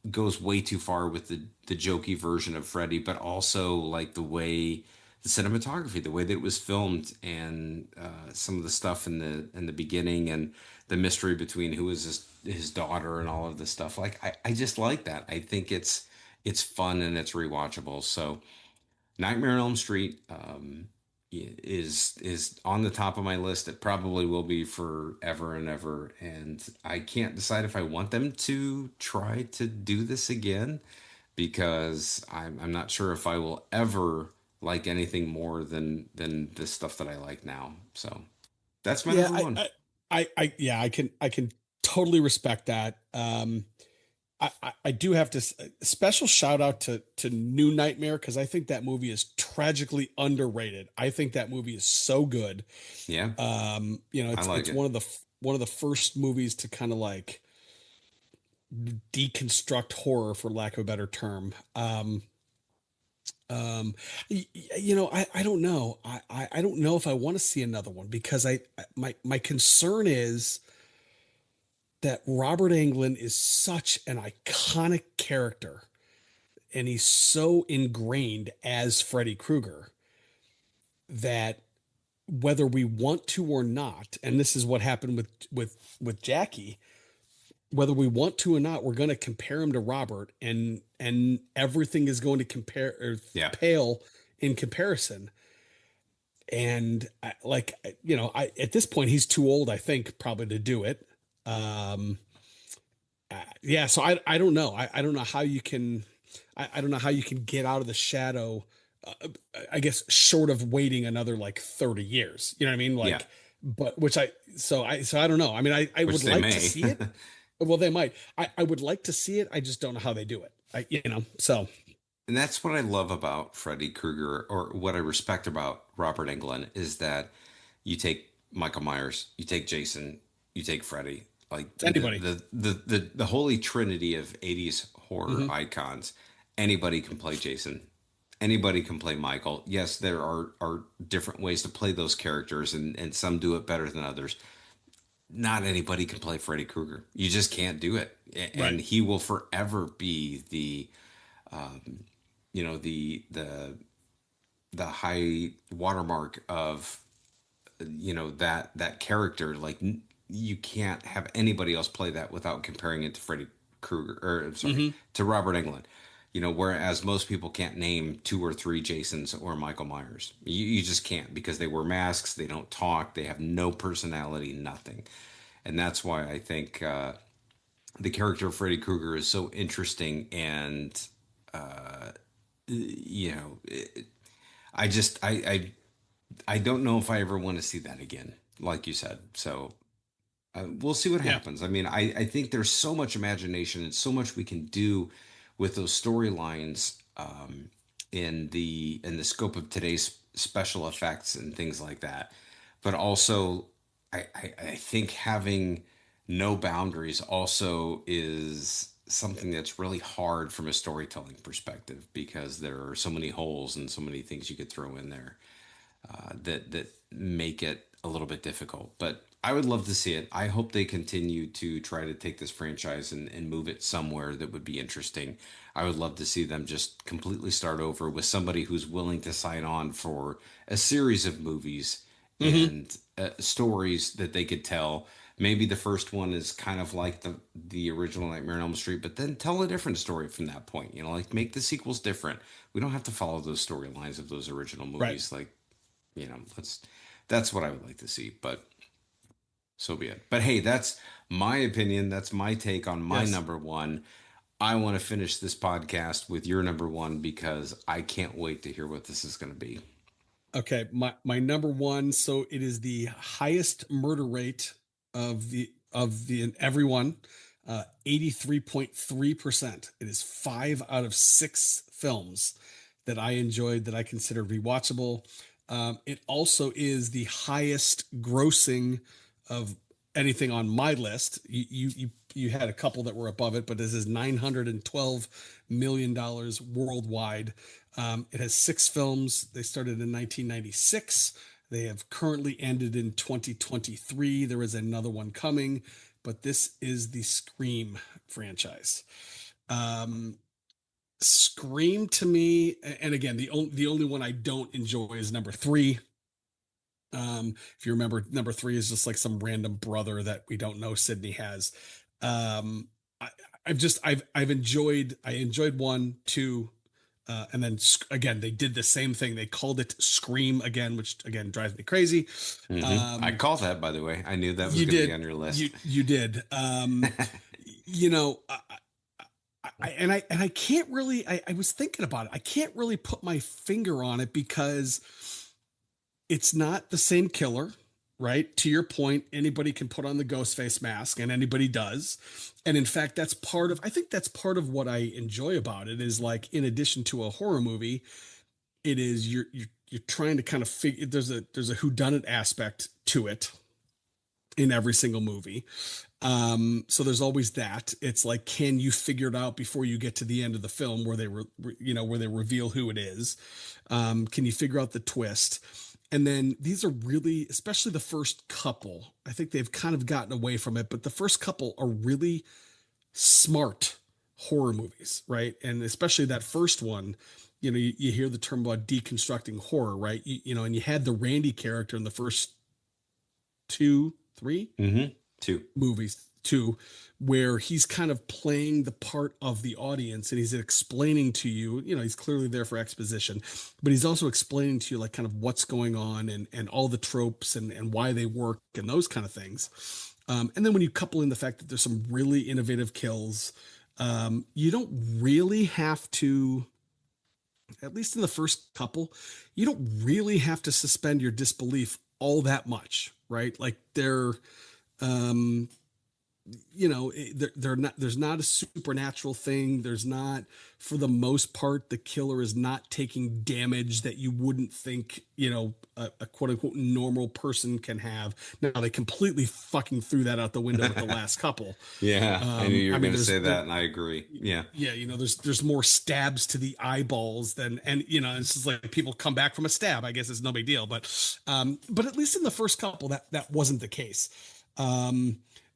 goes way too far with the jokey version of Freddy, but also like the cinematography, the way that it was filmed, and some of the stuff in the beginning, and the mystery between who is his daughter, and all of this stuff. Like I just like that. I think it's fun and it's rewatchable. So Nightmare on Elm Street is on the top of my list. It probably will be forever and ever. And I can't decide if I want them to try to do this again because I'm not sure if I will ever like anything more than the stuff that I like now. So that's my Yeah, number one. yeah, I can totally respect that. I do have to special shout out to New Nightmare because I think that movie is tragically underrated. I think that movie is so good. Yeah, I like It's it. one of the first movies to kind of like deconstruct horror, for lack of a better term. Um, I don't know. I don't know if I want to see another one because my concern is that Robert Englund is such an iconic character and he's so ingrained as Freddy Krueger that whether we want to or not, and this is what happened with Jackie, whether we want to or not, we're going to compare him to Robert, and everything is going to compare or Yeah, pale in comparison. And I at this point he's too old, I think, probably to do it. Um, yeah, so I don't know. I don't know how you can. I don't know how you can get out of the shadow. I guess short of waiting another like 30 years. You know what I mean? yeah, Like, but which I don't know. I mean, I which would they like to may. see it. Well, they might. I would like to see it. I just don't know how they do it. So And that's what I love about Freddy Krueger, or what I respect about Robert Englund, is that you take Michael Myers, you take Jason, you take Freddy, like it's anybody. the holy trinity of 80s horror Hmm. icons. Anybody can play Jason. Anybody can play Michael. Yes, there are different ways to play those characters, and some do it better than others. Not anybody can play Freddy Krueger. You just can't do it. Right. And he will forever be the high watermark of that character. Like, you can't have anybody else play that without comparing it to Freddy Krueger, or sorry, Hmm. to Robert Englund. Whereas most people can't name two or three Jasons or Michael Myers. You just can't, because they wear masks, they don't talk, they have no personality, nothing. And that's why I think the character of Freddy Krueger is so interesting. And you know I just I don't know if I ever want to see that again, like you said. So we'll see what Yeah. happens. I mean, I think there's so much imagination and so much we can do with those storylines, in the scope of today's special effects and things like that. But also, I think having no boundaries also is something that's really hard from a storytelling perspective, because there are so many holes and so many things you could throw in there, that make it a little bit difficult. But I would love to see it. I hope they continue to try to take this franchise and move it somewhere that would be interesting. I would love to see them just completely start over with somebody who's willing to sign on for a series of movies Hmm. and stories that they could tell. Maybe the first one is kind of like the original Nightmare on Elm Street, but then tell a different story from that point. Like, make the sequels different. We don't have to follow those storylines of those original Right. movies. Like, that's what I would like to see, but so be it. But hey, that's my opinion. That's my take on my Yes. number one. I want to finish this podcast with your number one, because I can't wait to hear what this is going to be. Okay, my number one. So it is the highest murder rate of the everyone, 83.3%. It is 5 out of 6 films that I enjoyed that I consider rewatchable. It also is the highest grossing of anything on my list. You had a couple that were above it, but this is $912 million worldwide. It has 6 films. They started in 1996. They have currently ended in 2023. There is another one coming, but this is the Scream franchise. Um, Scream to me, and again, the only one I don't enjoy is number three. If you remember, number three is just like some random brother that we don't know Sydney has. Um, I, I enjoyed one, two, and then again they did the same thing. They called it Scream again, which again drives me crazy. I Um, call that, by the way. I knew that was you going to be did, on your you list. you did. You know, and I can't really. I was thinking about it. I can't really put my finger on it because it's not the same killer, right? To your point, anybody can put on the ghost face mask, and anybody does. And in fact, I think that's part of what I enjoy about it is like, in addition to a horror movie, it is you're trying to kind of figure, there's a whodunit aspect to it in every single movie. So there's always that. It's like, can you figure it out before you get to the end of the film where where they reveal who it is? Can you figure out the twist? And then these are really, especially the first couple, I think they've kind of gotten away from it, but the first couple are really smart horror movies, right? And especially that first one, you hear the term about deconstructing horror, right? And you had the Randy character in the first two, three Mm-hmm. Two. movies too, where he's kind of playing the part of the audience and he's explaining to you, he's clearly there for exposition, but he's also explaining to you like kind of what's going on and all the tropes and why they work and those kind of things. And then when you couple in the fact that there's some really innovative kills, you don't really have to, at least in the first couple, you don't really have to suspend your disbelief all that much, right? Like um, they're not, there's not a supernatural thing. There's not, for the most part, the killer is not taking damage that you wouldn't think, a quote unquote normal person can have. Now they completely fucking threw that out the window with the last couple. Yeah, I knew you I were mean, going to say that, and I agree. Yeah. yeah, there's more stabs to the eyeballs than, and it's just like people come back from a stab. I guess it's no big deal, but at least in the first couple, that wasn't the case.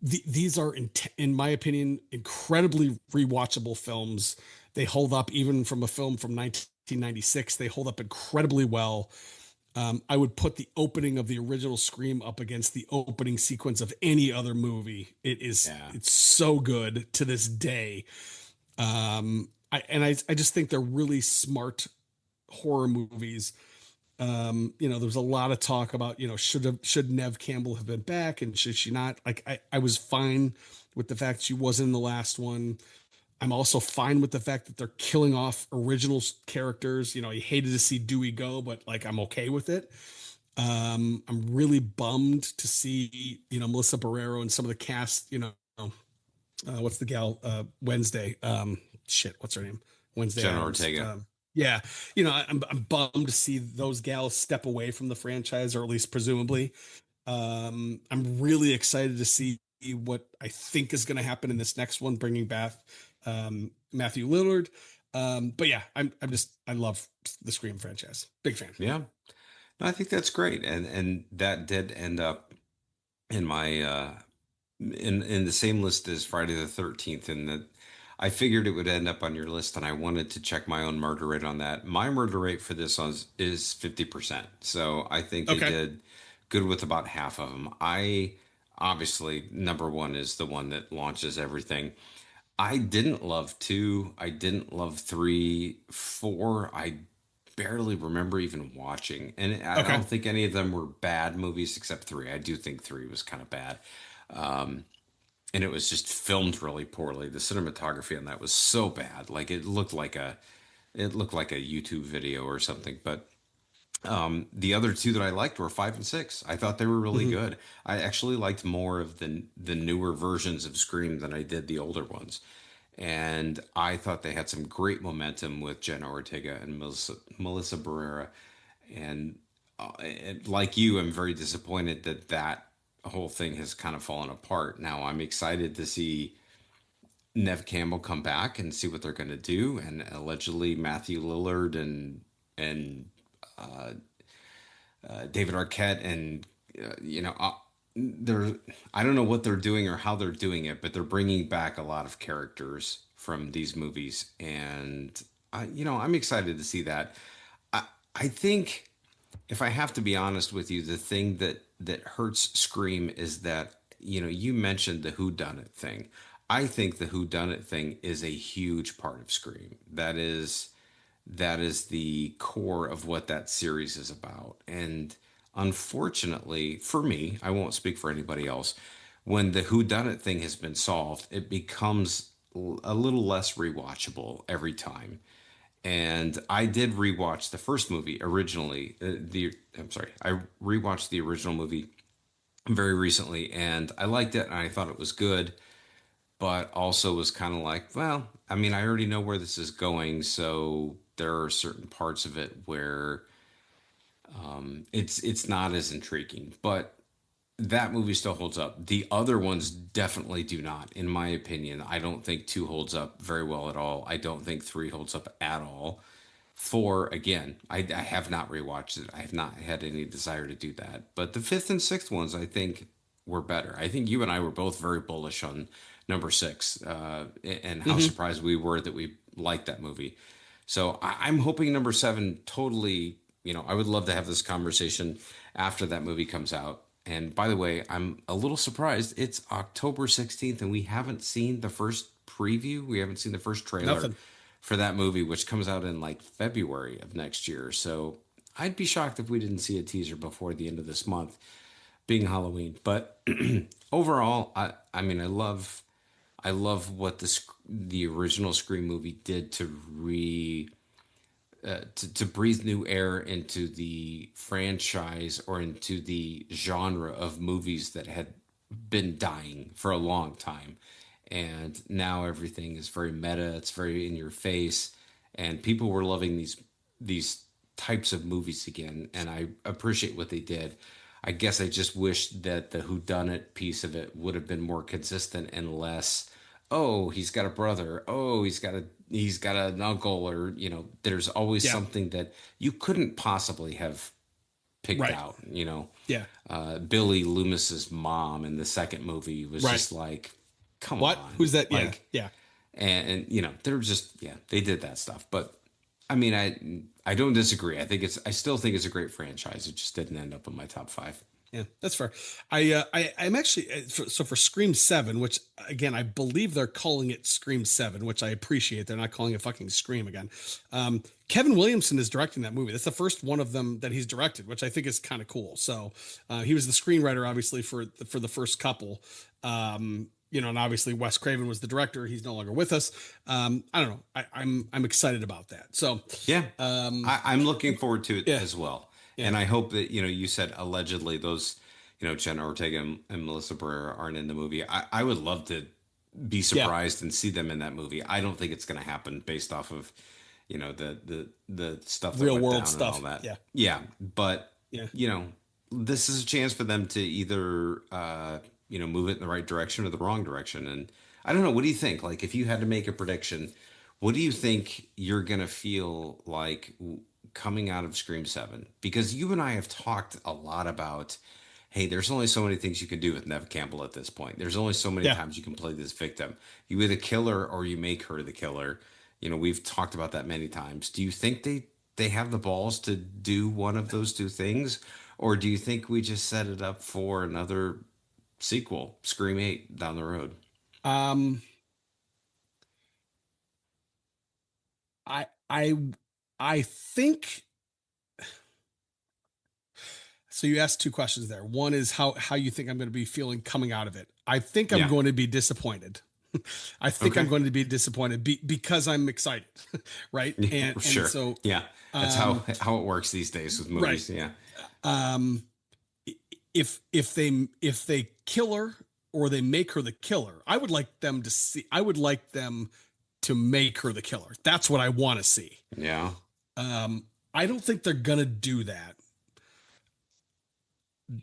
These are, in my opinion, incredibly rewatchable films. They hold up even from a film from 1996. They hold up incredibly well. I would put the opening of the original Scream up against the opening sequence of any other movie. Yeah. It's so good to this day. I just think they're really smart horror movies. There was a lot of talk about, should Nev Campbell have been back and should she not? Like, I was fine with the fact she wasn't in the last one. I'm also fine with the fact that they're killing off original characters. You hated to see Dewey go, but like, I'm okay with it. I'm really bummed to see, Melissa Barrero and some of the cast, what's the gal, Wednesday, shit, what's her name? Wednesday Jenna Adams. Ortega. Yeah, I'm bummed to see those gals step away from the franchise, or at least presumably. I'm really excited to see what I think is going to happen in this next one, bringing back Matthew Lillard. But yeah, I love the Scream franchise. Big fan. Yeah. No, I think that's great. And that did end up in my in the same list as Friday the 13th, and that I figured it would end up on your list, and I wanted to check my own murder rate on that. My murder rate for this is 50%. So I think they Okay. did good with about half of them. I obviously number one is the one that launches everything. I didn't love two. I didn't love three. Four, I barely remember even watching. And I Okay. don't think any of them were bad movies except three. I do think three was kind of bad. And it was just filmed really poorly. The cinematography on that was so bad. Like it looked like a YouTube video or something. But the other two that I liked were five and six. I thought they were really Hmm. good. I actually liked more of the newer versions of Scream than I did the older ones. And I thought they had some great momentum with Jenna Ortega and Melissa Barrera. And like you, I'm very disappointed that that whole thing has kind of fallen apart. Now I'm excited to see Nev Campbell come back and see what they're going to do. And allegedly Matthew Lillard and David Arquette and they're I don't know what they're doing or how they're doing it, but they're bringing back a lot of characters from these movies, and I'm excited to see that. I think if I have to be honest with you, the thing that hurts Scream is that you mentioned the Who Done It thing. I think the Who Done It thing is a huge part of Scream. That is the core of what that series is about. And unfortunately, for me, I won't speak for anybody else, when the whodunit thing has been solved, it becomes a little less rewatchable every time. And I did rewatch the first movie originally. I'm sorry, I rewatched the original movie very recently, and I liked it and I thought it was good, but also was kind of like, well, I mean, I already know where this is going, so there are certain parts of it where it's not as intriguing. But that movie still holds up. The other ones definitely do not, in my opinion. I don't think two holds up very well at all. I don't think three holds up at all. Four, again, I have not rewatched it. I have not had any desire to do that. But the fifth and sixth ones, I think, were better. I think you and I were both very bullish on number six, and how Hmm. surprised we were that we liked that movie. So I'm hoping number seven totally, I would love to have this conversation after that movie comes out. And by the way, I'm a little surprised. It's October 16th and we haven't seen the first preview. We haven't seen the first trailer Nothing. for that movie, which comes out in like February of next year. So I'd be shocked if we didn't see a teaser before the end of this month, being Halloween. But overall, I mean, I love what the original Scream movie did to breathe new air into the franchise or into the genre of movies that had been dying for a long time. And now everything is very meta, it's very in your face, and people were loving these types of movies again, and I appreciate what they did. I guess I just wish that the whodunit piece of it would have been more consistent and less, oh, he's got a brother, oh, he's got an uncle, or there's always Yeah. something that you couldn't possibly have picked Right. out. Yeah. Billy Loomis's mom in the second movie was Right. just like, come What? on, Who's that? Yeah. like, Yeah. and they're just, yeah, they did that stuff. But I mean, I don't disagree. I still think it's a great franchise. It just didn't end up in my top five. Yeah, that's fair. I'm actually so for Scream 7, which again I believe they're calling it Scream 7, which I appreciate. They're not calling it fucking Scream again. Kevin Williamson is directing that movie. That's the first one of them that he's directed, which I think is kind of cool. So he was the screenwriter, obviously for the first couple. And obviously Wes Craven was the director. He's no longer with us. I don't know. I'm excited about that. So Yeah, um, I'm looking forward to it yeah, as well. yeah, And I hope that, you said allegedly those, Jenna Ortega and Melissa Barrera aren't in the movie. I would love to be yeah. surprised and see them in that movie. I don't think it's going to happen based off of, the stuff that Real went world down and all stuff. that. Yeah, Yeah, but yeah. you know, this is a chance for them to either move it in the right direction or the wrong direction. And I don't know, what do you think? Like if you had to make a prediction, what do you think you're gonna feel like coming out of Scream 7? Because you and I have talked a lot about, hey, there's only so many things you can do with Neve Campbell at this point. There's only so many Yeah. times you can play this victim. You either kill her or you make her the killer. We've talked about that many times. Do you think they have the balls to do one of those two things? Or do you think we just set it up for another sequel, Scream 8 down the road? Um, I I I think so. You asked two questions there. One is how you think I'm going to be feeling coming out of it. I think I'm Yeah. going to be disappointed. I think I'm Okay. going to be disappointed because I'm excited, right? Yeah, And sure. so Yeah. That's how um how it works these days with right. movies. Yeah. Um if they kill her or they make her the killer, I would like them to make her the killer. That's what I want to see. Yeah. I don't think they're gonna do that.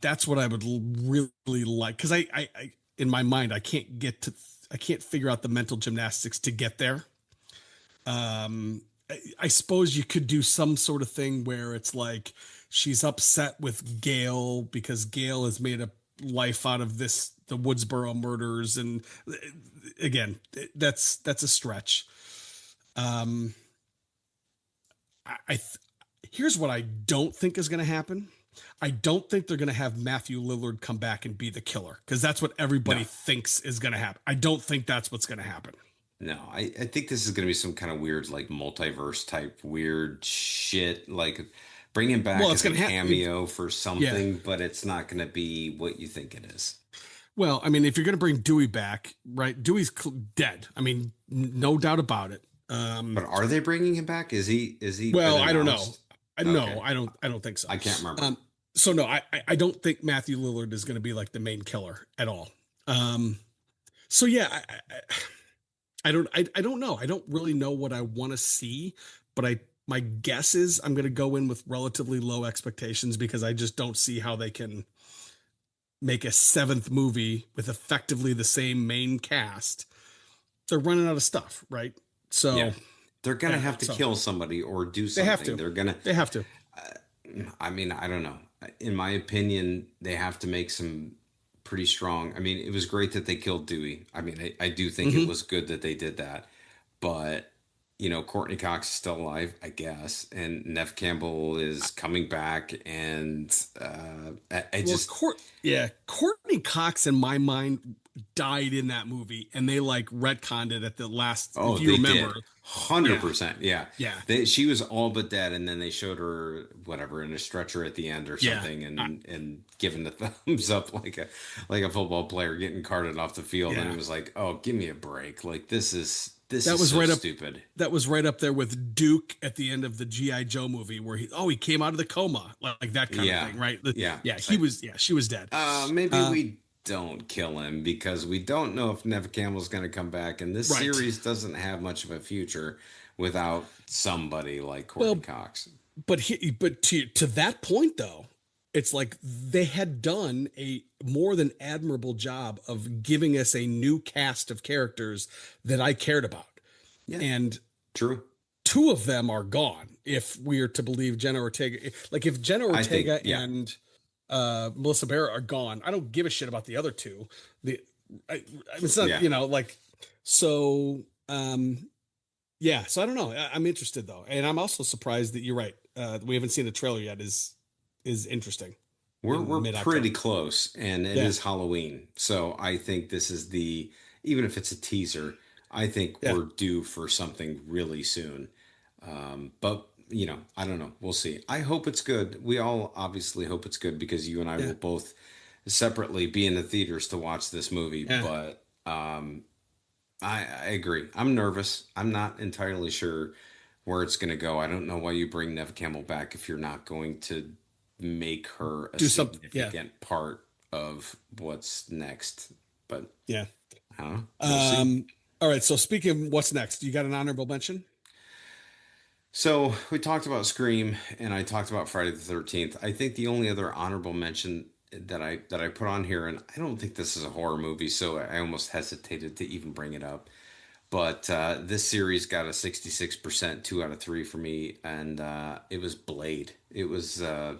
That's what I would really like because I in my mind I can't figure out the mental gymnastics to get there. I suppose you could do some sort of thing where it's like she's upset with Gail because Gail has made a life out of the Woodsboro murders, and again, that's a stretch. Um, I here's what I don't think is going to happen. I don't think they're going to have Matthew Lillard come back and be the killer because that's what everybody No. thinks is going to happen. I don't think that's what's going to happen. No. I think this is gonna be some kind of weird, like multiverse type weird shit. Like bring him Well, back it's as a going to happen. cameo for Yeah. something, but it's not gonna be what you think it is. Well, I mean, if you're going to bring Dewey back, right? Dewey's dead. I mean, no doubt about it. But are they bringing him back? Is he Well, been I don't know. announced? I no, Okay. I don't think so. I can't remember. Um, So no, I don't think Matthew Lillard is going to be like the main killer at all. Um, so yeah, I don't know. I don't really know what I want to see, but my guess is I'm going to go in with relatively low expectations because I just don't see how they can make a seventh movie with effectively the same main cast. They're running out of stuff, right? Yeah. So They're gonna yeah, have to so kill somebody or do they have something. to. They're gonna, They have to. I mean, I don't know. In my opinion, they have to make some pretty strong. I mean, it was great that they killed Dewey. I mean, I do think it Hmm. was good that they did that. But, Courtney Cox is still alive, I guess. And Nev Campbell is coming back. And I Well, just, yeah, Courtney Cox in my mind died in that movie, and they like retconned it at the last. oh, If you they remember, did. yeah, 100%. Yeah. yeah, She was all but dead. And then they showed her, whatever, in a stretcher at the end or yeah. something I, and giving the thumbs up like a football player getting carted off the field. And it yeah, was like, oh, give me a break. Like, this that is was so right up. stupid. That was right up there with Duke at the end of the GI Joe movie, where he came out of the coma, like that kind of Yeah. thing, right? Yeah. Yeah, It's like, she was dead. maybe Uh, we don't kill him because we don't know if Neve Campbell's going to come back, and this right. series doesn't have much of a future without somebody like Courtney Well, Cox. but to that point though, it's like they had done a more than admirable job of giving us a new cast of characters that I cared about. Yeah, And true. two of them are gone if we are to believe Jenna Ortega. Like if Jenna I think, Ortega yeah, and Melissa Barrett are gone, I don't give a shit about the other two. The it's not, yeah. like so yeah, so I don't know. I'm interested though. And I'm also surprised that you're right. We haven't seen the trailer yet is interesting We're in pretty mid-October. close, and it Yeah. is Halloween, so I think this is even if it's a teaser, I think Yeah. we're due for something really soon. But I don't know. We'll see. I hope it's good. We all obviously hope it's good because you and I Yeah. will both separately be in the theaters to watch this movie. Yeah. But I agree. I'm nervous. I'm not entirely sure where it's going to go. I don't know why you bring Neve Campbell back if you're not going to make her a Do something. Yeah. significant part of what's next. But Yeah. I don't know. We'll see. Um all right, so speaking of what's next, you got an honorable mention? So we talked about Scream and I talked about Friday the 13th. I think the only other honorable mention that I put on here, and I don't think this is a horror movie, so I almost hesitated to even bring it up. But this series got a 66%, 2 out of 3 for me, and it was Blade. It was, Oh,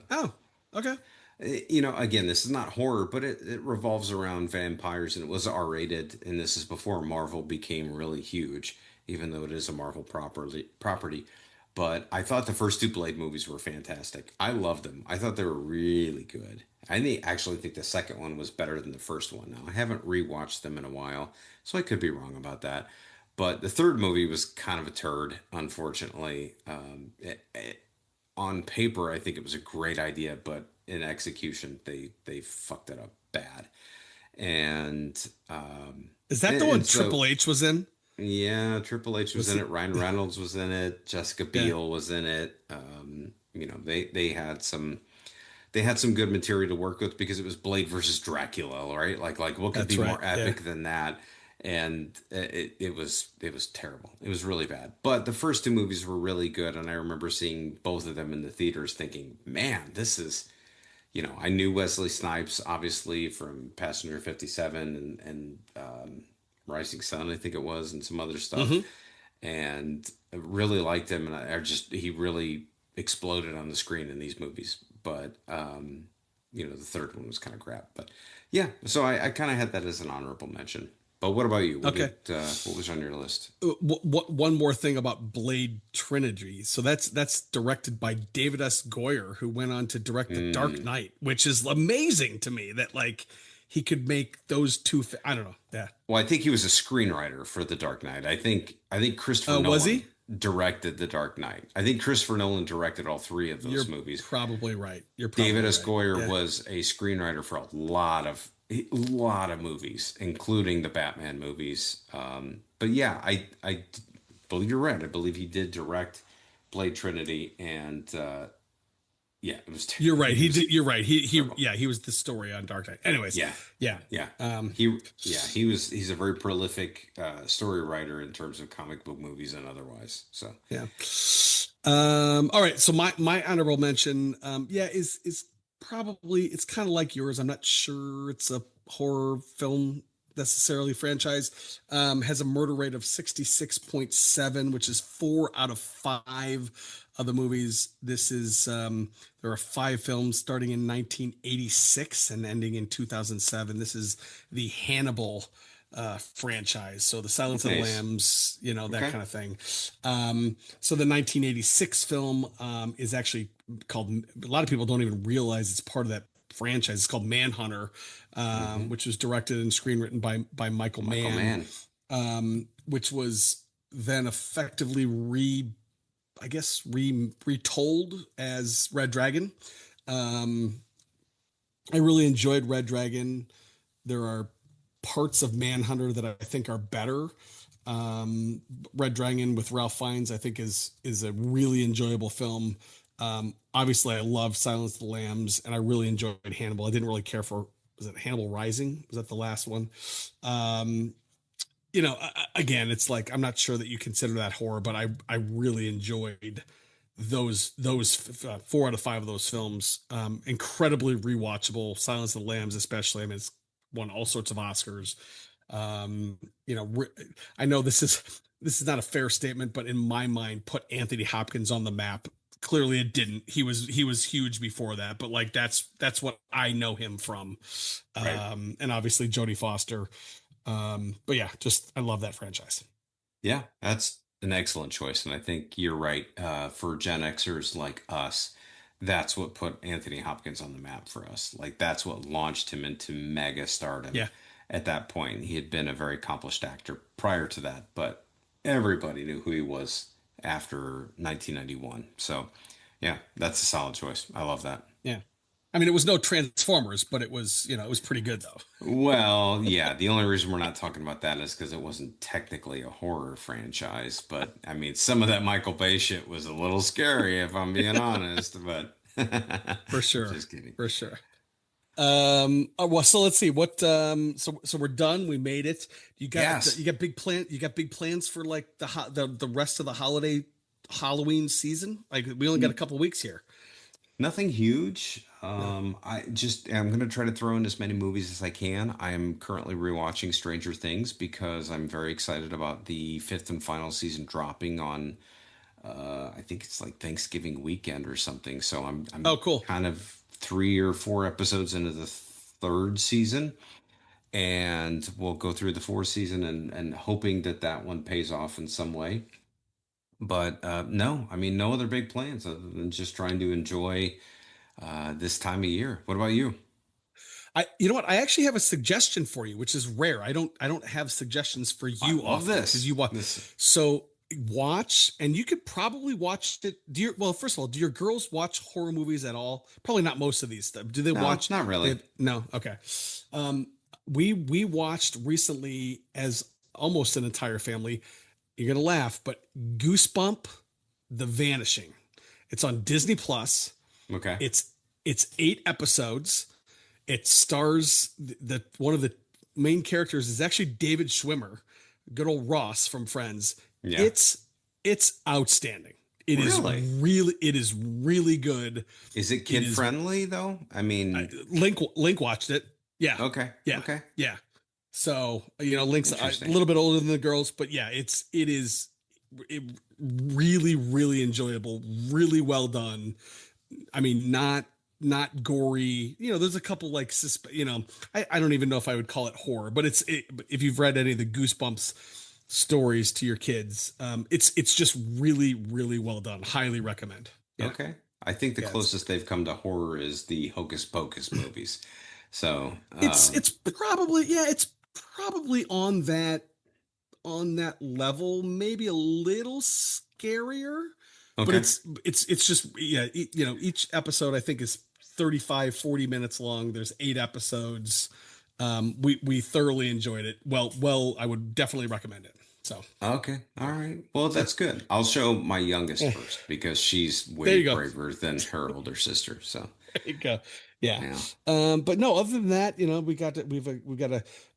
okay. again, this is not horror, but it revolves around vampires, and it was R-rated, and this is before Marvel became really huge, even though it is a Marvel property. But I thought the first two Blade movies were fantastic. I loved them. I thought they were really good. Actually think the second one was better than the first one. Now, I haven't rewatched them in a while, so I could be wrong about that. But the third movie was kind of a turd, unfortunately. On paper, I think it was a great idea, but in execution, they fucked it up bad. And Is that and, the one and so Triple H was in? yeah, Triple H was Was in he? it. Ryan Reynolds was in it. Jessica Yeah, Biel was in it. They had some good material to work with because it was Blade versus Dracula, right? Like what could that's be right. more Yeah. epic than that? And it was terrible. It was really bad. But the first two movies were really good, and I remember seeing both of them in the theaters, thinking, "Man, this is." I knew Wesley Snipes obviously from Passenger 57 and Rising Sun, I think it was, and some other stuff, Hmm. and I really liked him, and he really exploded on the screen in these movies. But the third one was kind of crap. But yeah, so I kind of had that as an honorable mention. But what about you? Okay. What was on your list? One more thing about Blade Trilogy. So that's directed by David S. Goyer, who went on to direct The Dark Hmm. Knight, which is amazing to me that like he could make those two. I don't know. Yeah. Well, I think he was a screenwriter for The Dark Knight. I think Christopher Was Nolan he? directed The Dark Knight. I think Christopher Nolan directed all three of those You're movies. probably right. You're David probably S. right. Goyer Yeah. was a screenwriter for a lot of movies, including the Batman movies. But yeah, I believe you're right. I believe he did direct Blade Trinity, and Yeah, it was You're right. it He was did. You're right. terrible. Yeah, he was the story on Dark Knight. Anyways, Yeah, yeah. yeah. Um, He's a very prolific story writer in terms of comic book movies and otherwise. So yeah. All right. So my honorable mention, yeah, is probably it's kind of like yours. I'm not sure it's a horror film necessarily franchise. Has a murder rate of 66.7, which is 4 out of 5 of the movies. This is there are 5 films starting in 1986 and ending in 2007. This is the Hannibal franchise. So the Silence of the nice. Lambs, that Okay. kind of thing. So the 1986 film is actually called. A lot of people don't even realize it's part of that franchise. It's called Manhunter, Hmm. which was directed and screenwritten by Michael Michael Mann, Mann. which was then effectively I guess retold as Red Dragon. Um, I really enjoyed Red Dragon. There are parts of Manhunter that I think are better. Um, Red Dragon with Ralph Fiennes, I think, is a really enjoyable film. Obviously, I love Silence of the Lambs, and I really enjoyed Hannibal. I didn't really care for was it Hannibal Rising? Was that the last one? Um, again, it's like I'm not sure that you consider that horror, but I really enjoyed those 4 out of 5 of those films. Incredibly rewatchable. Silence of the Lambs, especially. I mean, it's won all sorts of Oscars. Um, you know, I know this is not a fair statement, but in my mind, put Anthony Hopkins on the map. Clearly, it didn't. He was huge before that, but like that's what I know him from. Right. And obviously Jodie Foster. But yeah, just I love that franchise. Yeah, that's an excellent choice. And I think you're right. For Gen Xers like us, that's what put Anthony Hopkins on the map for us. Like, that's what launched him into mega stardom Yeah, at that point. He had been a very accomplished actor prior to that, but everybody knew who he was after 1991. So, yeah, that's a solid choice. I love that. yeah. I mean, it was no Transformers, but it was pretty good though. Well, yeah, the only reason we're not talking about that is because it wasn't technically a horror franchise. But I mean, some of that Michael Bay shit was a little scary, if I'm being honest. But For sure, just kidding. for sure. Well, so let's see what. So we're done. We made it. Yes, You got big plan. You got big plans for like the rest of the holiday Halloween season. Like we only got a N- couple weeks here. nothing huge. No. I'm gonna try to throw in as many movies as I can. I am currently rewatching Stranger Things because I'm very excited about the fifth and final season dropping on I think it's like Thanksgiving weekend or something. So I'm Oh, cool. kind of 3 or 4 episodes into the third season, and we'll go through the fourth season and hoping that that one pays off in some way. But no, I mean, no other big plans other than just trying to enjoy this time of year. What about you? You know what? I actually have a suggestion for you, which is rare. I don't have suggestions for I you love often because this. you watch. This So watch, and you could probably watch it. Well, first of all, do your girls watch horror movies at all? Probably not most of these stuff. Do they no, watch? not really. No. Okay. Um, we watched recently as almost an entire family. You're gonna laugh, but Goosebump, The Vanishing. It's on Disney Plus. Okay. It's 8 episodes. It stars the one of the main characters is actually David Schwimmer, good old Ross from Friends. Yeah. It's outstanding. Really? It is really good. Is it It kid is friendly though? I mean, Link watched it. Yeah. okay. Yeah. Okay. Yeah. So, Link's a Interesting. little bit older than the girls, but yeah, it really really enjoyable, really well done. I mean, not gory. There's a couple like I don't even know if I would call it horror, but if you've read any of the Goosebumps stories to your kids, it's just really really well done. Highly recommend. Yeah, Okay. I think the yeah. closest they've come to horror is the Hocus Pocus movies. So, It's probably on that level, maybe a little scarier, but okay. it's just each episode I think is 35-40 minutes long. There's 8 episodes. We thoroughly enjoyed it. Well, I would definitely recommend it. So Okay. All yeah. right. Well, So that's good. I'll show my youngest eh, first because she's there way you go. braver than her older sister. So, There you go. Yeah. yeah. But no, other than that, we've got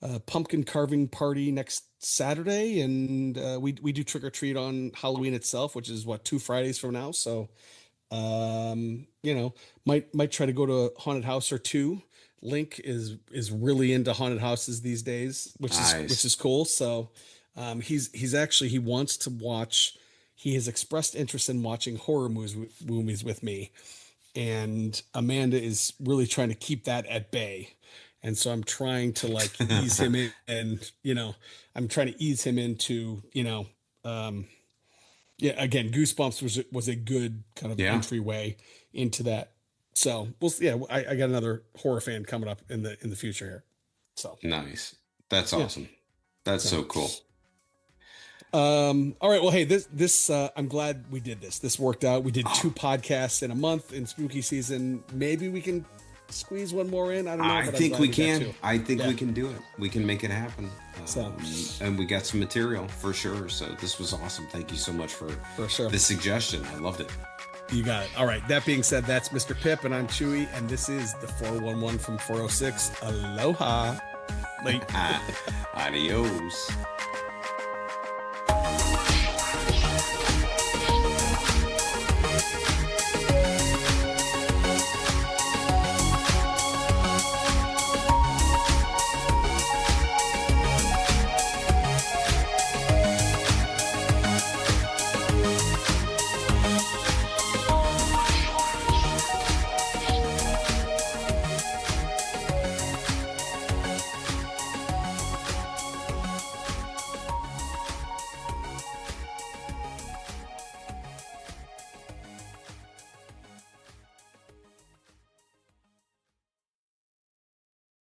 a pumpkin carving party next Saturday, and we do trick or treat on Halloween itself, which is what, 2 Fridays from now. So might try to go to a haunted house or two. Link is really into haunted houses these days, which Nice. is cool. So he wants to watch. He has expressed interest in watching horror movies with me, and Amanda is really trying to keep that at bay. And so I'm trying to like ease him in, and I'm trying to ease him into, um, yeah, again, Goosebumps was a good kind of Yeah. entryway into that. So I got another horror fan coming up in the future here. So Nice. That's yeah, awesome. That's so so cool. all right, well, hey, this I'm glad we did this. This worked out. We did Oh, 2 podcasts in a month in spooky season. Maybe we can squeeze one more in. I don't know, I but I'm think glad we we got can. two. I think Yeah. we can do it. We can make it happen. So And we got some material for sure. So this was awesome. Thank you so much for for sure. the suggestion. I loved it. You got it. All right. That being said, that's Mr. Pip, and I'm Chewy, and this is the 411 from 406. Aloha. Late. Adios.